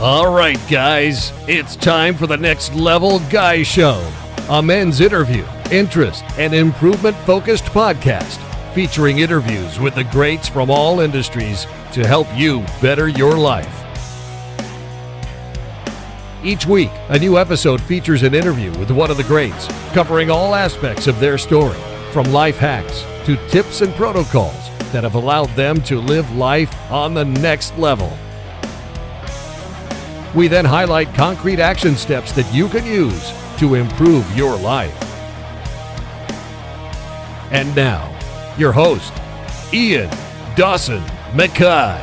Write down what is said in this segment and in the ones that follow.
All right, guys, it's time for the Next Level Guy Show, a men's interview, interest, and improvement-focused podcast featuring interviews with the greats from all industries to help you better your life. Each week, a new episode features an interview with one of the greats, covering all aspects of their story, from life hacks to tips and protocols that have allowed them to live life on the next level. We then highlight concrete action steps that you can use to improve your life. And now, your host, Ian Dawson Mackay.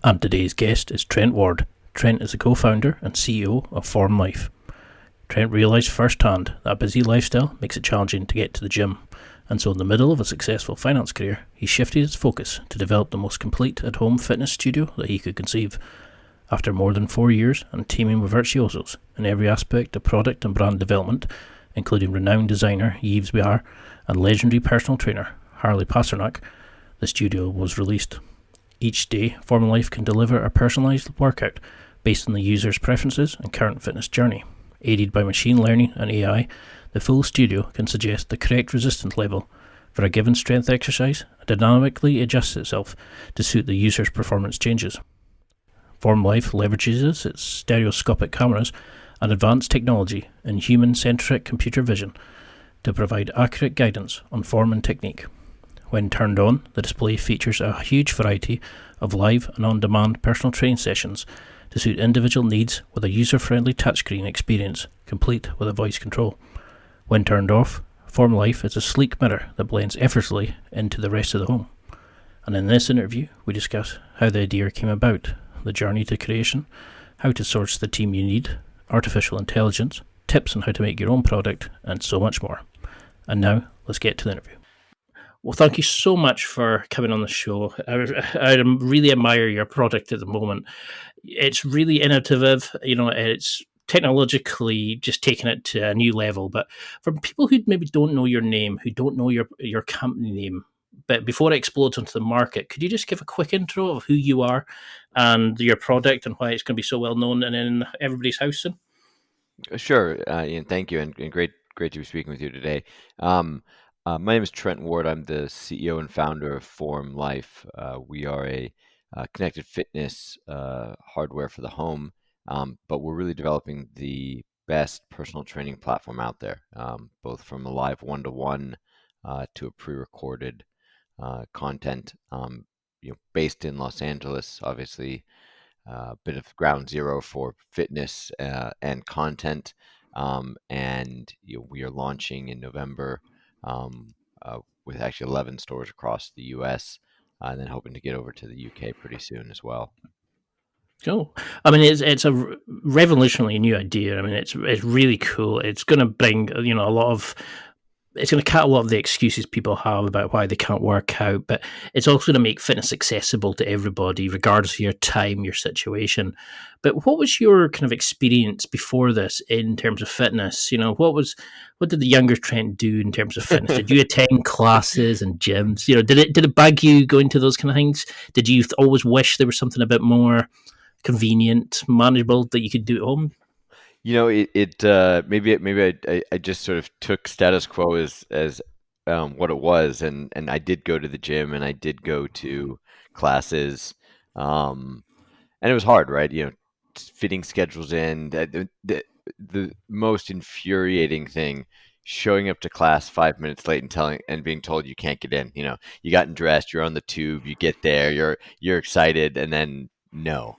And today's guest is Trent Ward. Trent is the co-founder and CEO of FORME Life. Trent realised firsthand that a busy lifestyle makes it challenging to get to the gym, and so in the middle of a successful finance career, he shifted his focus to develop the most complete at-home fitness studio that he could conceive. After more than 4 years and teaming with virtuosos in every aspect of product and brand development, including renowned designer Yves Béhar and legendary personal trainer Harley Pasternak, the studio was released. Each day, FORME Life can deliver a personalised workout based on the user's preferences and current fitness journey. Aided by machine learning and AI, the full studio can suggest the correct resistance level for a given strength exercise and dynamically adjusts itself to suit the user's performance changes. FORME Life leverages its stereoscopic cameras and advanced technology in human-centric computer vision to provide accurate guidance on form and technique. When turned on, the display features a huge variety of live and on-demand personal training sessions to suit individual needs with a user-friendly touchscreen experience, complete with a voice control. When turned off, FORME Life is a sleek mirror that blends effortlessly into the rest of the home. And in this interview, we discuss how the idea came about, the journey to creation, how to source the team you need, artificial intelligence, tips on how to make your own product, and so much more. And now, let's get to the interview. Well, thank you so much for coming on the show. I really admire your product at the moment. It's really innovative. It's technologically just taking it to a new level. But for people who maybe don't know your name, who don't know your company name, but before it explodes onto the market, could you just give a quick intro of who you are and your product and why it's going to be so well known and in everybody's house soon? Sure, Ian. Thank you, and great to be speaking with you today. My name is Trent Ward. I'm the CEO and founder of FORME Life. We are a connected fitness hardware for the home, but we're really developing the best personal training platform out there, both from a live one-to-one to a pre-recorded content. Based in Los Angeles, obviously, a bit of ground zero for fitness and content. And we are launching in November with actually 11 stores across the US, and then hoping to get over to the UK pretty soon as well. Cool. I mean, it's a revolutionary new idea. I mean, it's really cool. It's going to bring it's going to cut a lot of the excuses people have about why they can't work out, but it's also going to make fitness accessible to everybody, regardless of your time, your situation. But what was your kind of experience before this in terms of fitness? What did the younger Trent do in terms of fitness? Did you attend classes and gyms? Did it bug you going to those kind of things? Did you always wish there was something a bit more convenient, manageable that you could do at home? Maybe I just sort of took status quo as what it was, and I did go to the gym and I did go to classes, and it was hard, right? Fitting schedules in. The most infuriating thing, showing up to class 5 minutes late and being told you can't get in. You gotten dressed, you're on the tube, you get there, you're excited, and then no.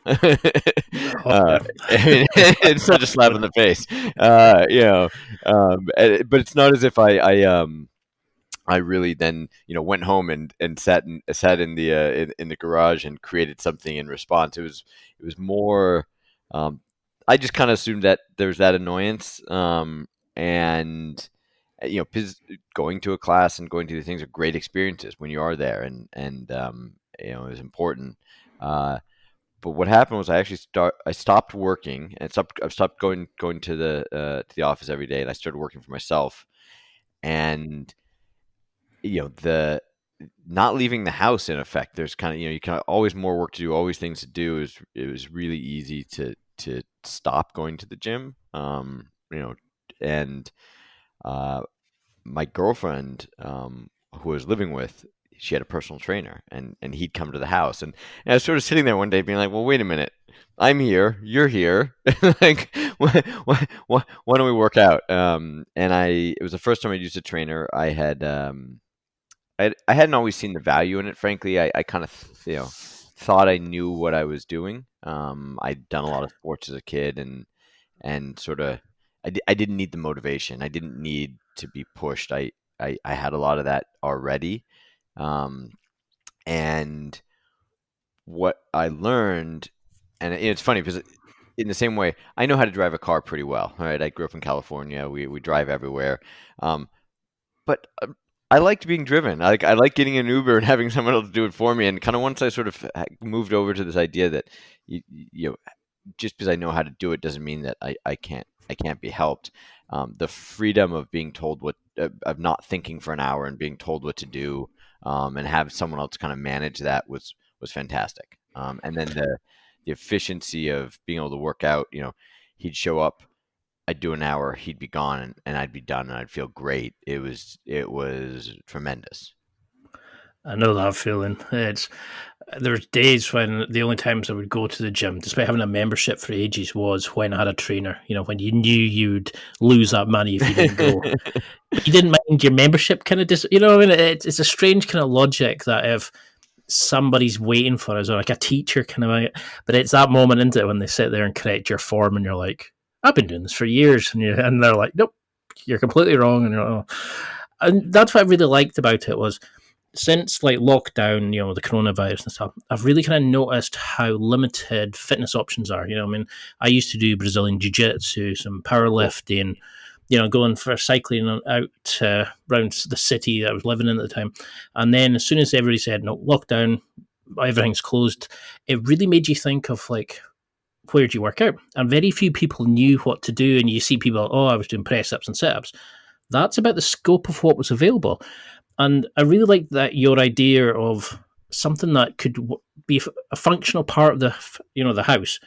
It's such a slap in the face. But it's not as if I really then went home and sat in the garage and created something in response. It was more. I just kind of assumed that there's that annoyance, and going to a class and going to the things are great experiences when you are there, and it was important. but what happened was I stopped working and I stopped going to the office every day, and I started working for myself. And the not leaving the house, in effect, there's kind of, you kind of always more work to do, always things to do. It was really easy to stop going to the gym. And uh, my girlfriend, who I was living with, she had a personal trainer, and he'd come to the house, and I was sort of sitting there one day being like, well, wait a minute, I'm here, you're here, like, why don't we work out? And it was the first time I used a trainer. I hadn't always seen the value in it, frankly. I kind of, thought I knew what I was doing. I'd done a lot of sports as a kid, and sort of, I didn't need the motivation. I didn't need to be pushed. I had a lot of that already. Um, and what I learned, and it's funny because in the same way, I know how to drive a car pretty well. All right, I grew up in California. We drive everywhere. But I liked being driven. I like getting an Uber and having someone else do it for me. And kind of once I sort of moved over to this idea that you know, just because I know how to do it doesn't mean that I can't be helped. The freedom of being told of not thinking for an hour and being told what to do, and have someone else kind of manage that was fantastic. And then the efficiency of being able to work out. He'd show up, I'd do an hour, he'd be gone, and I'd be done, and I'd feel great. It was tremendous. I know that feeling. There's days when the only times I would go to the gym, despite having a membership for ages, was when I had a trainer. When you knew you'd lose that money if you didn't go. But you didn't mind your membership kind of it's a strange kind of logic that if somebody's waiting for us, or like a teacher kind of, but it's that moment, isn't it, when they sit there and correct your form and you're like, I've been doing this for years, and they're like, nope, you're completely wrong, and you're like, oh. And that's what I really liked about it was, since like lockdown, the coronavirus and stuff, I've really kind of noticed how limited fitness options are. I used to do Brazilian jiu-jitsu, some powerlifting, going for cycling out around the city that I was living in at the time. And then as soon as everybody said, no, lockdown, everything's closed, it really made you think of like, where do you work out? And very few people knew what to do. And you see people, I was doing press-ups and sit-ups. That's about the scope of what was available. And I really like that your idea of something that could be a functional part of the house,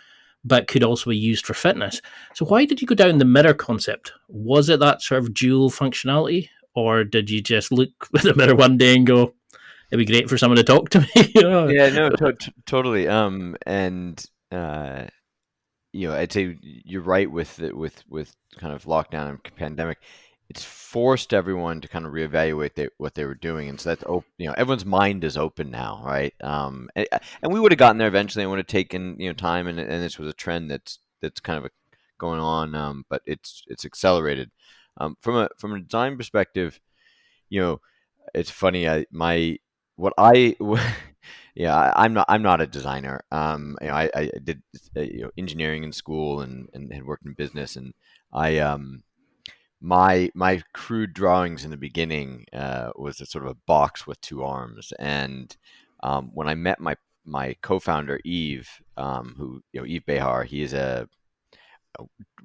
but could also be used for fitness. So why did you go down the mirror concept? Was it that sort of dual functionality, or did you just look at the mirror one day and go, it'd be great for someone to talk to me? Yeah, no, totally. And I'd say you're right with kind of lockdown and pandemic. It's forced everyone to kind of reevaluate what they were doing, and so that's everyone's mind is open now, right? And we would have gotten there eventually, and would have taken time, and this was a trend that's kind of going on, but it's accelerated. From a design perspective, it's funny. Yeah, I'm not a designer. I did engineering in school and had worked in business, and I my crude drawings in the beginning was a sort of a box with two arms. And when I met my co-founder Yves, who Yves Béhar, he is a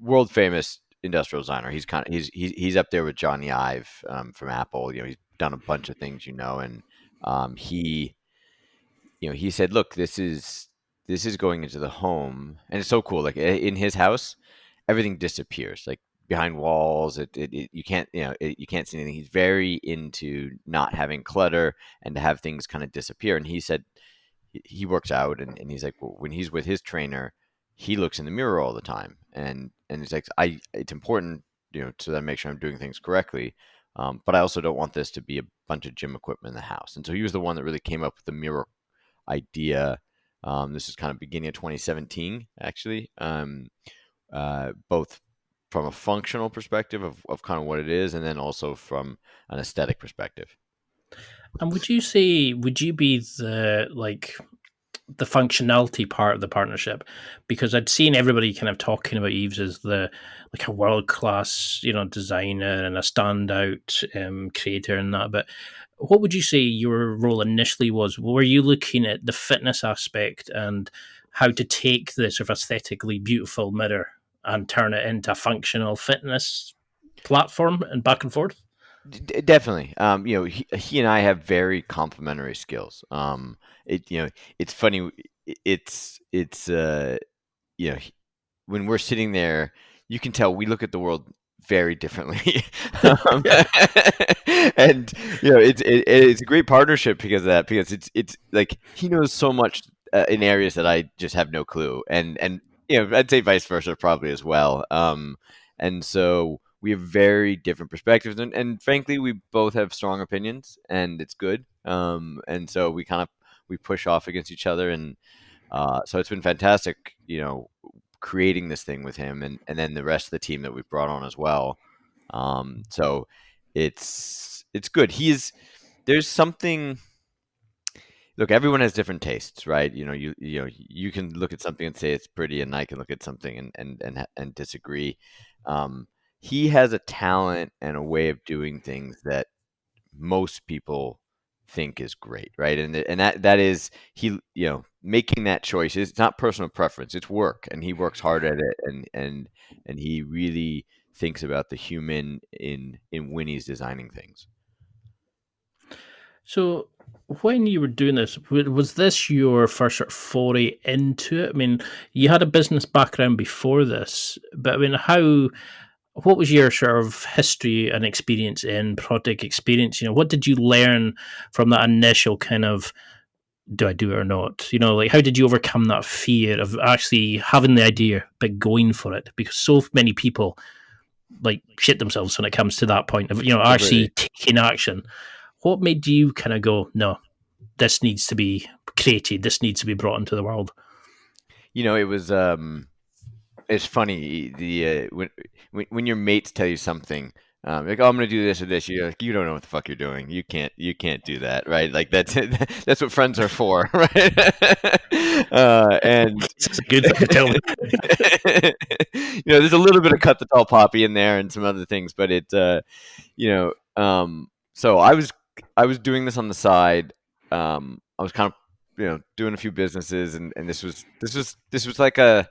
world famous industrial designer. He's up there with Johnny Ive from Apple. He's done a bunch of things, and he said, look, this is going into the home, and it's so cool. Like in his house, everything disappears. Like behind walls, you can't you can't see anything. He's very into not having clutter and to have things kind of disappear. And he said he works out, and he's like, well, when he's with his trainer, he looks in the mirror all the time, and he's like, it's important so that I make sure I'm doing things correctly. But I also don't want this to be a bunch of gym equipment in the house. And so he was the one that really came up with the mirror idea. This is kind of beginning of 2017, actually, both from a functional perspective of kind of what it is, and then also from an aesthetic perspective. And would you be the functionality part of the partnership? Because I'd seen everybody kind of talking about Yves as a world-class, designer and a standout creator and that, but what would you say your role initially was? Were you looking at the fitness aspect and how to take the sort of aesthetically beautiful mirror and turn it into a functional fitness platform and back and forth? Definitely. He and I have very complementary skills. It's funny. It's you know, he- when we're sitting there, you can tell we look at the world very differently. um, and it's a great partnership because of that. Because it's like he knows so much in areas that I just have no clue, and I'd say vice versa probably as well. And so we have very different perspectives, and frankly, we both have strong opinions, and it's good. And so we push off against each other, and so it's been fantastic, creating this thing with him, and then the rest of the team that we've brought on as well. So it's good. There's something. Look, everyone has different tastes, right? You can look at something and say it's pretty, and I can look at something and disagree. Um, he has a talent and a way of doing things that most people think is great, right? And that is making that choice. It's not personal preference; it's work, and he works hard at it, and he really thinks about the human when he's designing things. So, when you were doing this, was this your first sort of foray into it? I mean, you had a business background before this, but I mean, what was your sort of history and experience in product experience? What did you learn from that initial kind of, do I do it or not? Like, how did you overcome that fear of actually having the idea but going for it? Because so many people like shit themselves when it comes to that point of actually Completely. taking action. What made you kind of go, no, this needs to be created, this needs to be brought into the world? It was it's funny when your mates tell you something, like, oh, I'm gonna do this or this, you're like, you don't know what the fuck you're doing. You can't do that, right? Like that's that's what friends are for, right? And It's a good thing to tell me. there's a little bit of cut the tall poppy in there and some other things, but so I was doing this on the side. I was kind of doing a few businesses, and this was like a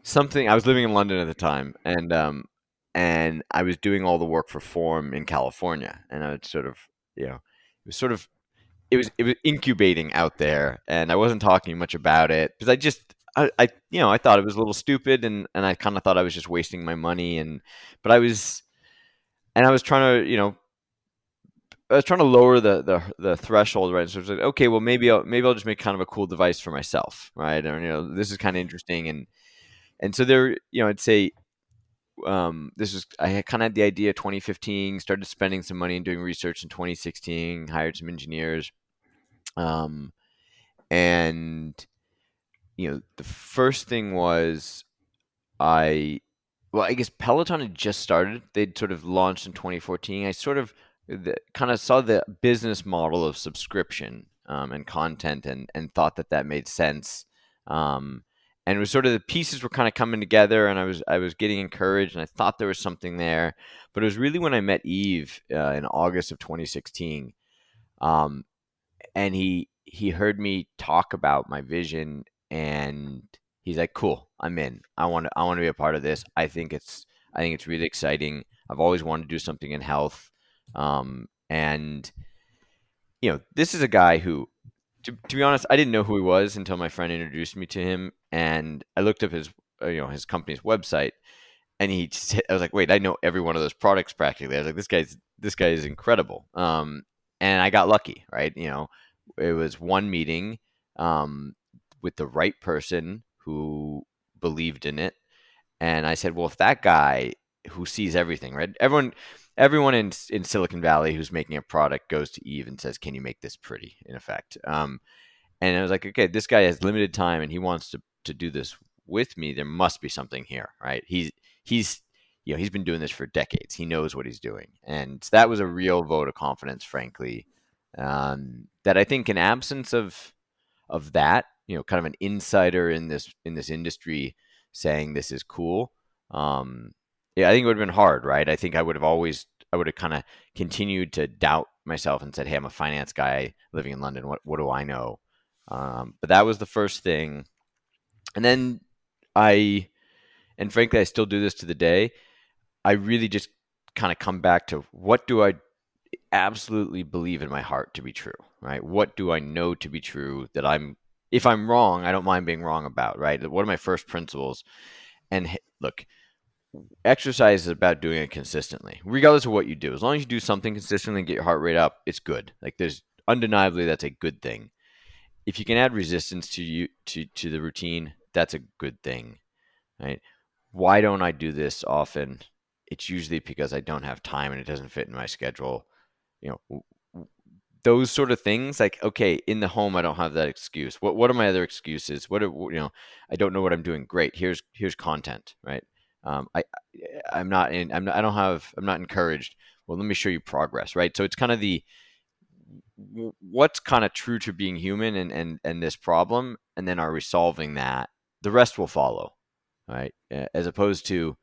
something. I was living in London at the time, and I was doing all the work for Form in California, and I would it was sort of it was incubating out there, and I wasn't talking much about it because I thought it was a little stupid, and I kind of thought I was just wasting my money, but I was trying to lower the threshold, right? So it's like, okay, well, maybe I'll just make kind of a cool device for myself, right? Or this is kind of interesting, and so there, I'd say, I had kind of had the idea 2015, started spending some money and doing research in 2016, hired some engineers, um, and the first thing was I well, I guess Peloton had just started. They'd sort of launched in 2014. I sort of kind of saw the business model of subscription, and content, and thought that made sense. Um, and it was sort of the pieces were kind of coming together, and I was getting encouraged, and I thought there was something there. But it was really when I met Yves in August of 2016, um, and he heard me talk about my vision, and he's like, cool, I'm in. I want to be a part of this. I think it's really exciting. I've always wanted to do something in health. And this is a guy who, to be honest, I didn't know who he was until my friend introduced me to him, and I looked up his company's website, and I was like, wait, I know every one of those products practically. I was like, this guy is incredible. And I got lucky, right? It was one meeting, with the right person who believed in it, and I said, well, if that guy who sees everything, right? Everyone in Silicon Valley who's making a product goes to Eve and says, can you make this pretty, in effect? And I was like, okay, this guy has limited time and he wants to do this with me. There must be something here, right? He's he's been doing this for decades. He knows what he's doing, and so that was a real vote of confidence, frankly. That I think, in absence of that, kind of an insider in this industry saying this is cool. Yeah, I think it would have been hard, right? I think I would have kind of continued to doubt myself and said, hey, I'm a finance guy living in London. What do I know? But that was the first thing. And then and frankly, I still do this to the day. I really just kind of come back to, what do I absolutely believe in my heart to be true, right? What do I know to be true that if I'm wrong, I don't mind being wrong about, right? What are my first principles? And look, exercise is about doing it consistently, regardless of what you do. As long as you do something consistently and get your heart rate up, it's good. Like, there's undeniably, that's a good thing. If you can add resistance to the routine, that's a good thing, right? Why don't I do this often? It's usually because I don't have time and it doesn't fit in my schedule. You know, those sort of things. Like, okay, in the home, I don't have that excuse. What are my other excuses? I don't know what I'm doing. Great. Here's content, right? I'm not in. I'm not encouraged. Well, let me show you progress, right? So it's kind of what's kind of true to being human and this problem, and then are we solving that? The rest will follow, right? As opposed to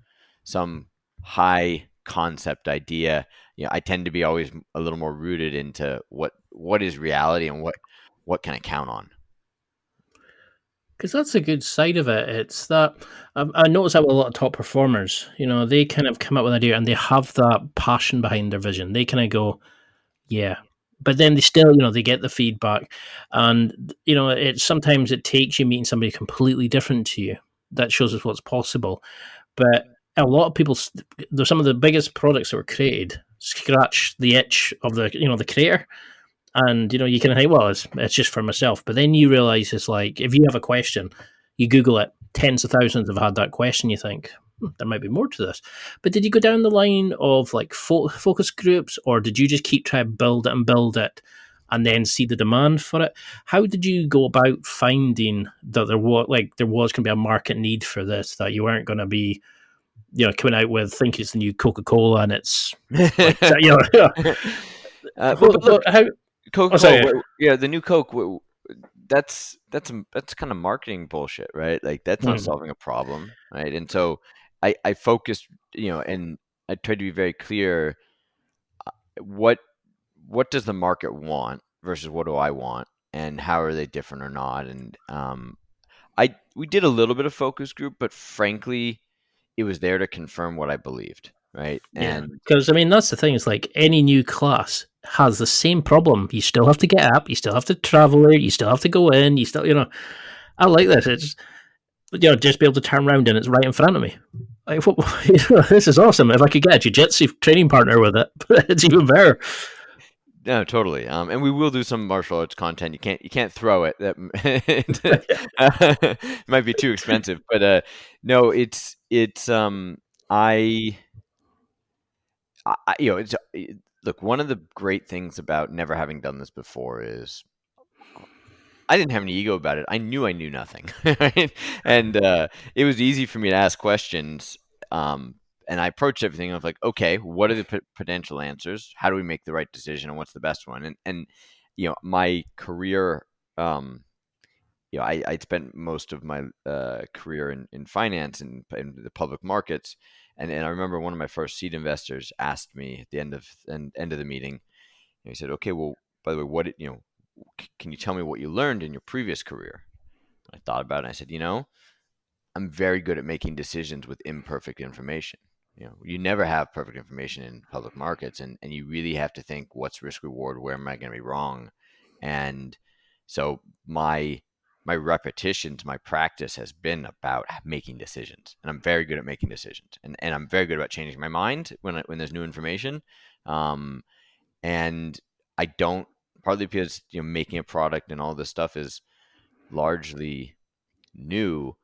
some high concept idea. I tend to be always a little more rooted into what is reality and what can I count on. Because that's a good side of it. It's that I notice that with a lot of top performers. They kind of come up with an idea and they have that passion behind their vision. They kind of go, yeah. But then they still, they get the feedback, and sometimes it takes you meeting somebody completely different to you that shows us what's possible. But a lot of people, there's some of the biggest products that were created scratch the itch of the creator, and you can think, well, it's just for myself. But then you realize it's like, if you have a question, you Google it. Tens of thousands have had that question. You think, there might be more to this. But did you go down the line of like focus groups, or did you just keep trying to build it, and then see the demand for it? How did you go about finding that there was going to be a market need for this? That you weren't going to be, coming out with think it's the new Coca-Cola and it's like But look, how? Oh, sorry. Coca-Cola, yeah, the new Coke. That's kind of marketing bullshit, right? Like, that's not solving a problem, right? And so I focused, and I tried to be very clear. What does the market want versus what do I want, and how are they different or not? And we did a little bit of focus group, but frankly, it was there to confirm what I believed, right? Yeah, And because that's the thing. It's like any new class has the same problem. You still have to get up. You still have to travel there. You still have to go in. You still, I like this. It's just be able to turn around and it's right in front of me. Like, this is awesome. If I could get a jiu-jitsu training partner with it, it's even better. no, totally. And we will do some martial arts content. You can't throw it. That it might be too expensive, but no, it's it's look. One of the great things about never having done this before is I didn't have any ego about it. I knew nothing, right? And it was easy for me to ask questions. And I approached everything. I was like, okay, what are the potential answers? How do we make the right decision, and what's the best one? And my career, I spent most of my career in finance and in the public markets. And I remember one of my first seed investors asked me at the end of the meeting. He said, okay, well, by the way, can you tell me what you learned in your previous career? I thought about it and I said, I'm very good at making decisions with imperfect information. You never have perfect information in public markets, and you really have to think, what's risk reward? Where am I going to be wrong? And so my repetitions, my practice has been about making decisions, and I'm very good at making decisions, and I'm very good about changing my mind when there's new information. And I don't, partly because making a product and all this stuff is largely new.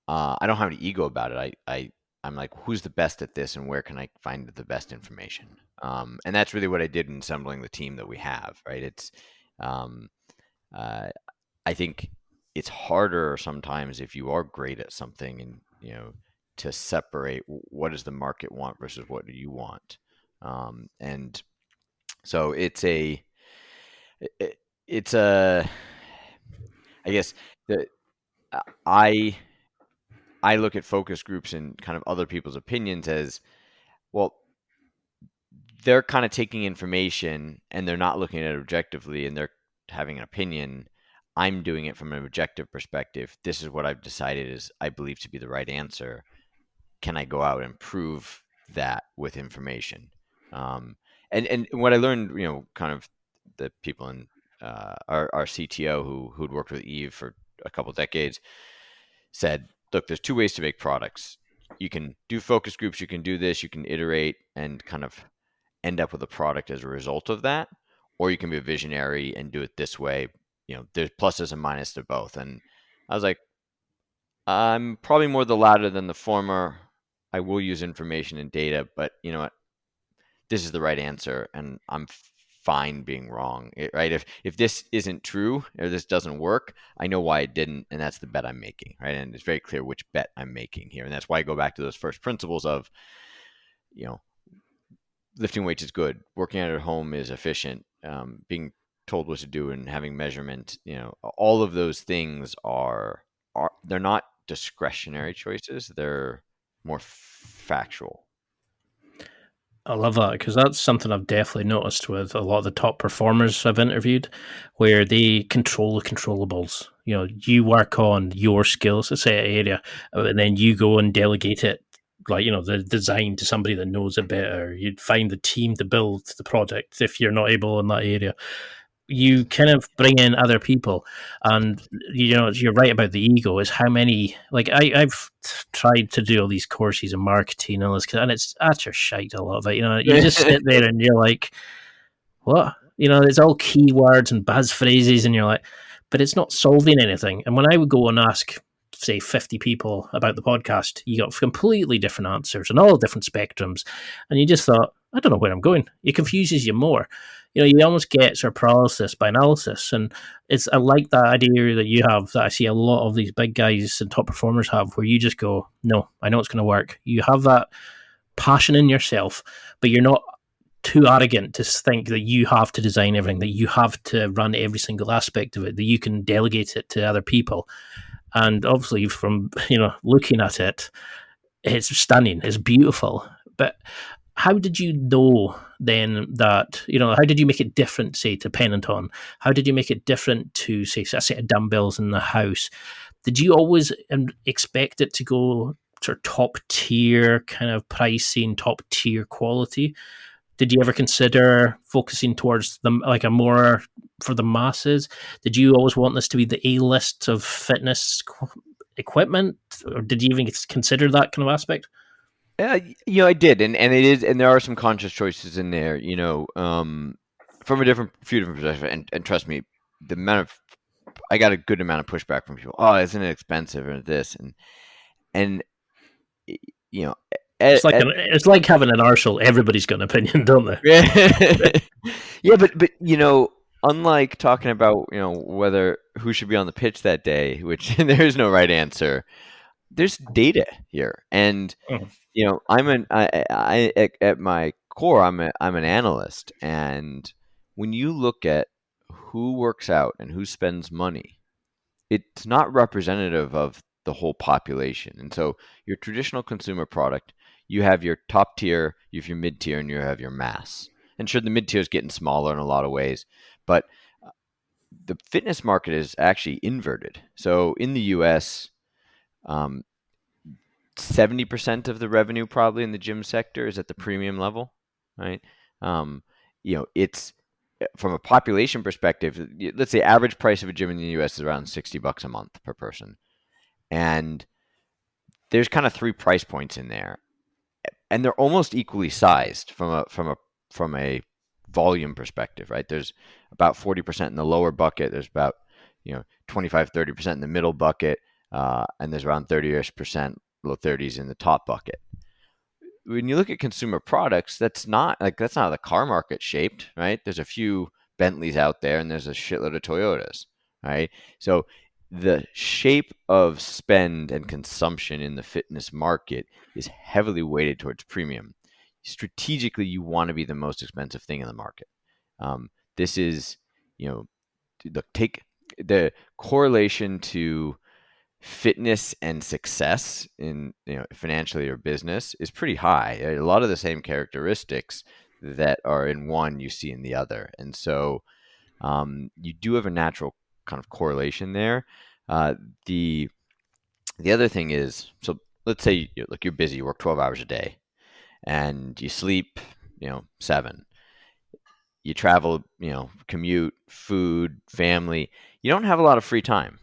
I don't have any ego about it. I'm like, who's the best at this, and where can I find the best information? And that's really what I did in assembling the team that we have. Right? It's um, I think it's harder sometimes if you are great at something, and to separate what does the market want versus what do you want. And so it's a I guess the I I look at focus groups and kind of other people's opinions as, well, they're kind of taking information and they're not looking at it objectively, and they're having an opinion. I'm doing it from an objective perspective. This is what I've decided is I believe to be the right answer. Can I go out and prove that with information? And what I learned, kind of the people in our CTO who'd worked with Yves for a couple decades said, look, there's two ways to make products. You can do focus groups, you can do this, you can iterate and kind of end up with a product as a result of that, or you can be a visionary and do it this way. There's pluses and minuses to both. And I was like, I'm probably more the latter than the former. I will use information and data, but you know what? This is the right answer, and I'm fine being wrong, right? If this isn't true or this doesn't work, I know why it didn't, and that's the bet I'm making, right? And it's very clear which bet I'm making here, and that's why I go back to those first principles of, lifting weights is good, working out at home is efficient, being told what to do and having measurement. All of those things are they're not discretionary choices; they're more factual. I love that because that's something I've definitely noticed with a lot of the top performers I've interviewed, where they control the controllables. You work on your skills, a set area, and then you go and delegate it, like the design to somebody that knows it better. You'd find the team to build the project if you're not able in that area. You kind of bring in other people, and you're right about the ego. Is how many, like I've tried to do all these courses in marketing and all this, and it's utter shite, a lot of it. You just sit there and you're like, what? It's all keywords and buzz phrases, and you're like, but it's not solving anything. And when I would go and ask, say, 50 people about the podcast, you got completely different answers and all different spectrums, and you just thought, I don't know where I'm going. It confuses you more. You almost get sort of paralysis by analysis, and I like that idea that you have, that I see a lot of these big guys and top performers have, where you just go, no, I know it's going to work. You have that passion in yourself, but you're not too arrogant to think that you have to design everything, that you have to run every single aspect of it, that you can delegate it to other people. And obviously, from looking at it, it's stunning, it's beautiful. But how did you know then that, how did you make it different, say, to Pennington? How did you make it different to, say, a set of dumbbells in the house? Did you always expect it to go sort of top tier kind of pricing, top tier quality? Did you ever consider focusing towards them, like a more for the masses? Did you always want this to be the A-list of fitness equipment, or did you even consider that kind of aspect? I did, and it is, and there are some conscious choices in there, from a few different perspectives. And trust me, I got a good amount of pushback from people. Oh, isn't it expensive or this and it's like having an arsehole. Everybody's got an opinion, don't they? Yeah, but unlike talking about whether who should be on the pitch that day, which there is no right answer. There's data here, and at my core, I'm an analyst, and when you look at who works out and who spends money, it's not representative of the whole population. And so your traditional consumer product, you have your top tier, you have your mid tier, and you have your mass. And sure, the mid tier is getting smaller in a lot of ways, but the fitness market is actually inverted. So in the US, 70% of the revenue probably in the gym sector is at the premium level, right? It's from a population perspective, let's say average price of a gym in the US is around $60 a month per person. And there's kind of three price points in there, and they're almost equally sized from a volume perspective, right? There's about 40% in the lower bucket. There's about 25-30% in the middle bucket, and there's around 30-ish%, low 30s in the top bucket. When you look at consumer products, that's not how the car market shaped, right? There's a few Bentleys out there, and there's a shitload of Toyotas, right? So the shape of spend and consumption in the fitness market is heavily weighted towards premium. Strategically, you want to be the most expensive thing in the market. This is, take the correlation to fitness and success in financially or business is pretty high. A lot of the same characteristics that are in one you see in the other, and so you do have a natural kind of correlation there. The other thing is, so let's say you're busy, you work 12 hours a day, and you sleep, 7. You travel, commute, food, family. You don't have a lot of free time.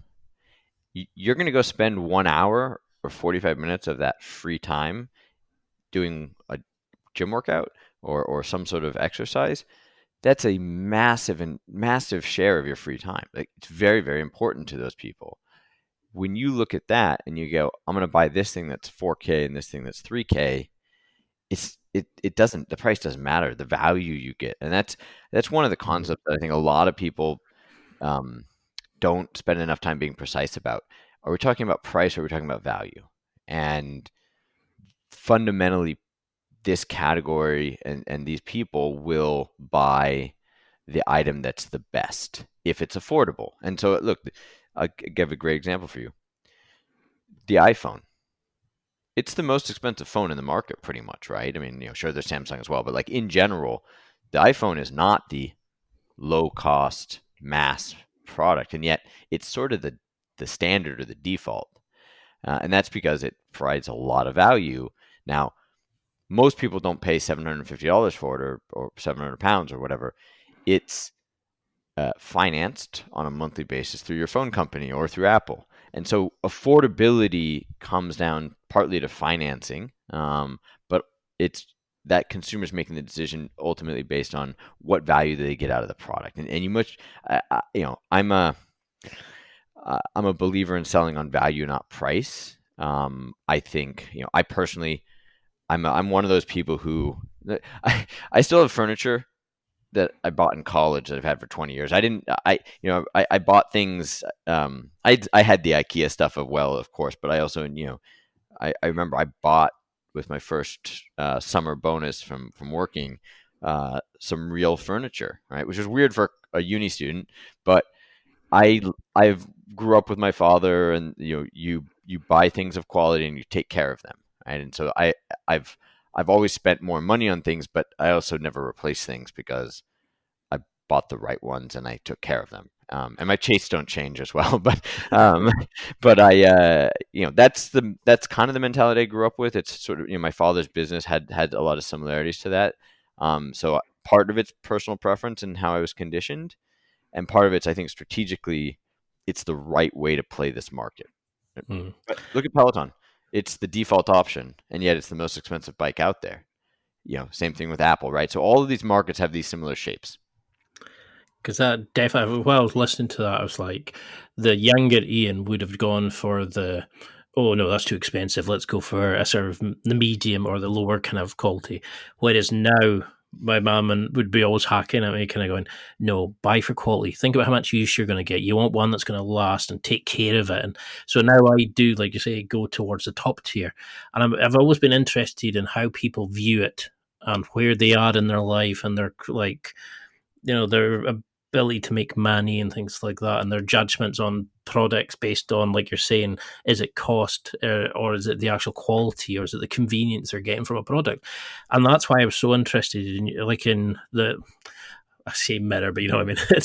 You're going to go spend 1 hour or 45 minutes of that free time doing a gym workout or some sort of exercise. That's a massive share of your free time. Like, it's very, very important to those people. When you look at that and you go, I'm going to buy this thing that's 4K and this thing that's 3K, the price doesn't matter. The value you get, and that's one of the concepts that I think a lot of people don't spend enough time being precise about. Are we talking about price or are we talking about value? And fundamentally, this category and these people will buy the item that's the best if it's affordable. And so, look, I'll give a great example for you. The iPhone. It's the most expensive phone in the market, pretty much, right? I mean, sure, there's Samsung as well, but like in general, the iPhone is not the low-cost mass product, and yet it's sort of the standard or the default, and that's because it provides a lot of value. Now, most people don't pay $750 for it or £700 or whatever. It's financed on a monthly basis through your phone company or through Apple. And so affordability comes down partly to financing, but it's that consumers making the decision ultimately based on what value they get out of the product. And you must, I'm a believer in selling on value, not price. I think, I personally, I'm one of those people who I still have furniture that I bought in college that I've had for 20 years. I bought things. I had the IKEA stuff of course, but I also, I remember I bought with my first summer bonus from working some real furniture, right? Which was weird for a uni student, but I've grew up with my father, and you buy things of quality and you take care of them, right? And so I've always spent more money on things, but I also never replaced things because I bought the right ones and I took care of them. And my tastes don't change as well, but I that's kind of the mentality I grew up with. It's sort of, my father's business had a lot of similarities to that. So part of it's personal preference and how I was conditioned, and part of it's, I think, strategically, it's the right way to play this market. But look at Peloton. It's the default option, and yet it's the most expensive bike out there. Same thing with Apple, right? So all of these markets have these similar shapes. Because that definitely, while I was listening to that, I was like, the younger Ian would have gone for the, oh no, that's too expensive, let's go for a sort of the medium or the lower kind of quality. Whereas now, my mum would be always hacking at me, kind of going, no, buy for quality. Think about how much use you're going to get. You want one that's going to last and take care of it. And so now I do, like you say, go towards the top tier. And I've always been interested in how people view it and where they are in their life and their, like, their ability to make money and things like that, and their judgments on products based on, like you're saying, is it cost or is it the actual quality, or is it the convenience they're getting from a product? And that's why I was so interested in the, I say mirror, but you know what I mean.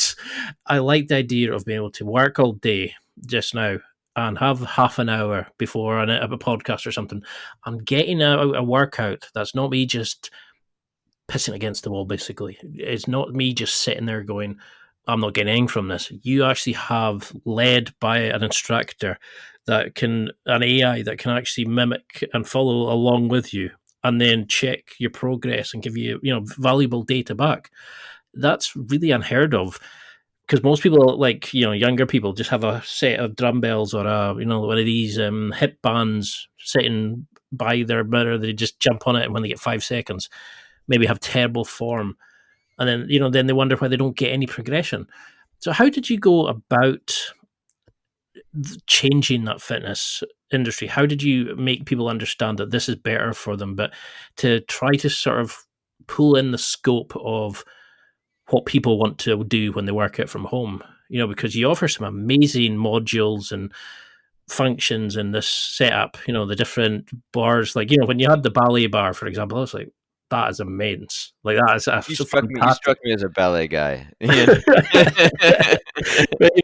I like the idea of being able to work all day just now and have half an hour before a podcast or something, and getting a workout that's not me just pissing against the wall, basically. It's not me just sitting there going, I'm not getting anything from this. You actually have led by an instructor an AI that can actually mimic and follow along with you, and then check your progress and give you, valuable data back. That's really unheard of, because most people, like, younger people, just have a set of dumbbells or one of these hip bands sitting by their mirror. They just jump on it, and when they get 5 seconds, maybe have terrible form, and then then they wonder why they don't get any progression. So how did you go about changing that fitness industry? How did you make people understand that this is better for them, but to try to sort of pull in the scope of what people want to do when they work out from home? Because you offer some amazing modules and functions in this setup, the different bars, like, when you had the ballet bar, for example, I was like, that is immense. Like that is You so struck me. You fantastic. struck me as a ballet guy. But,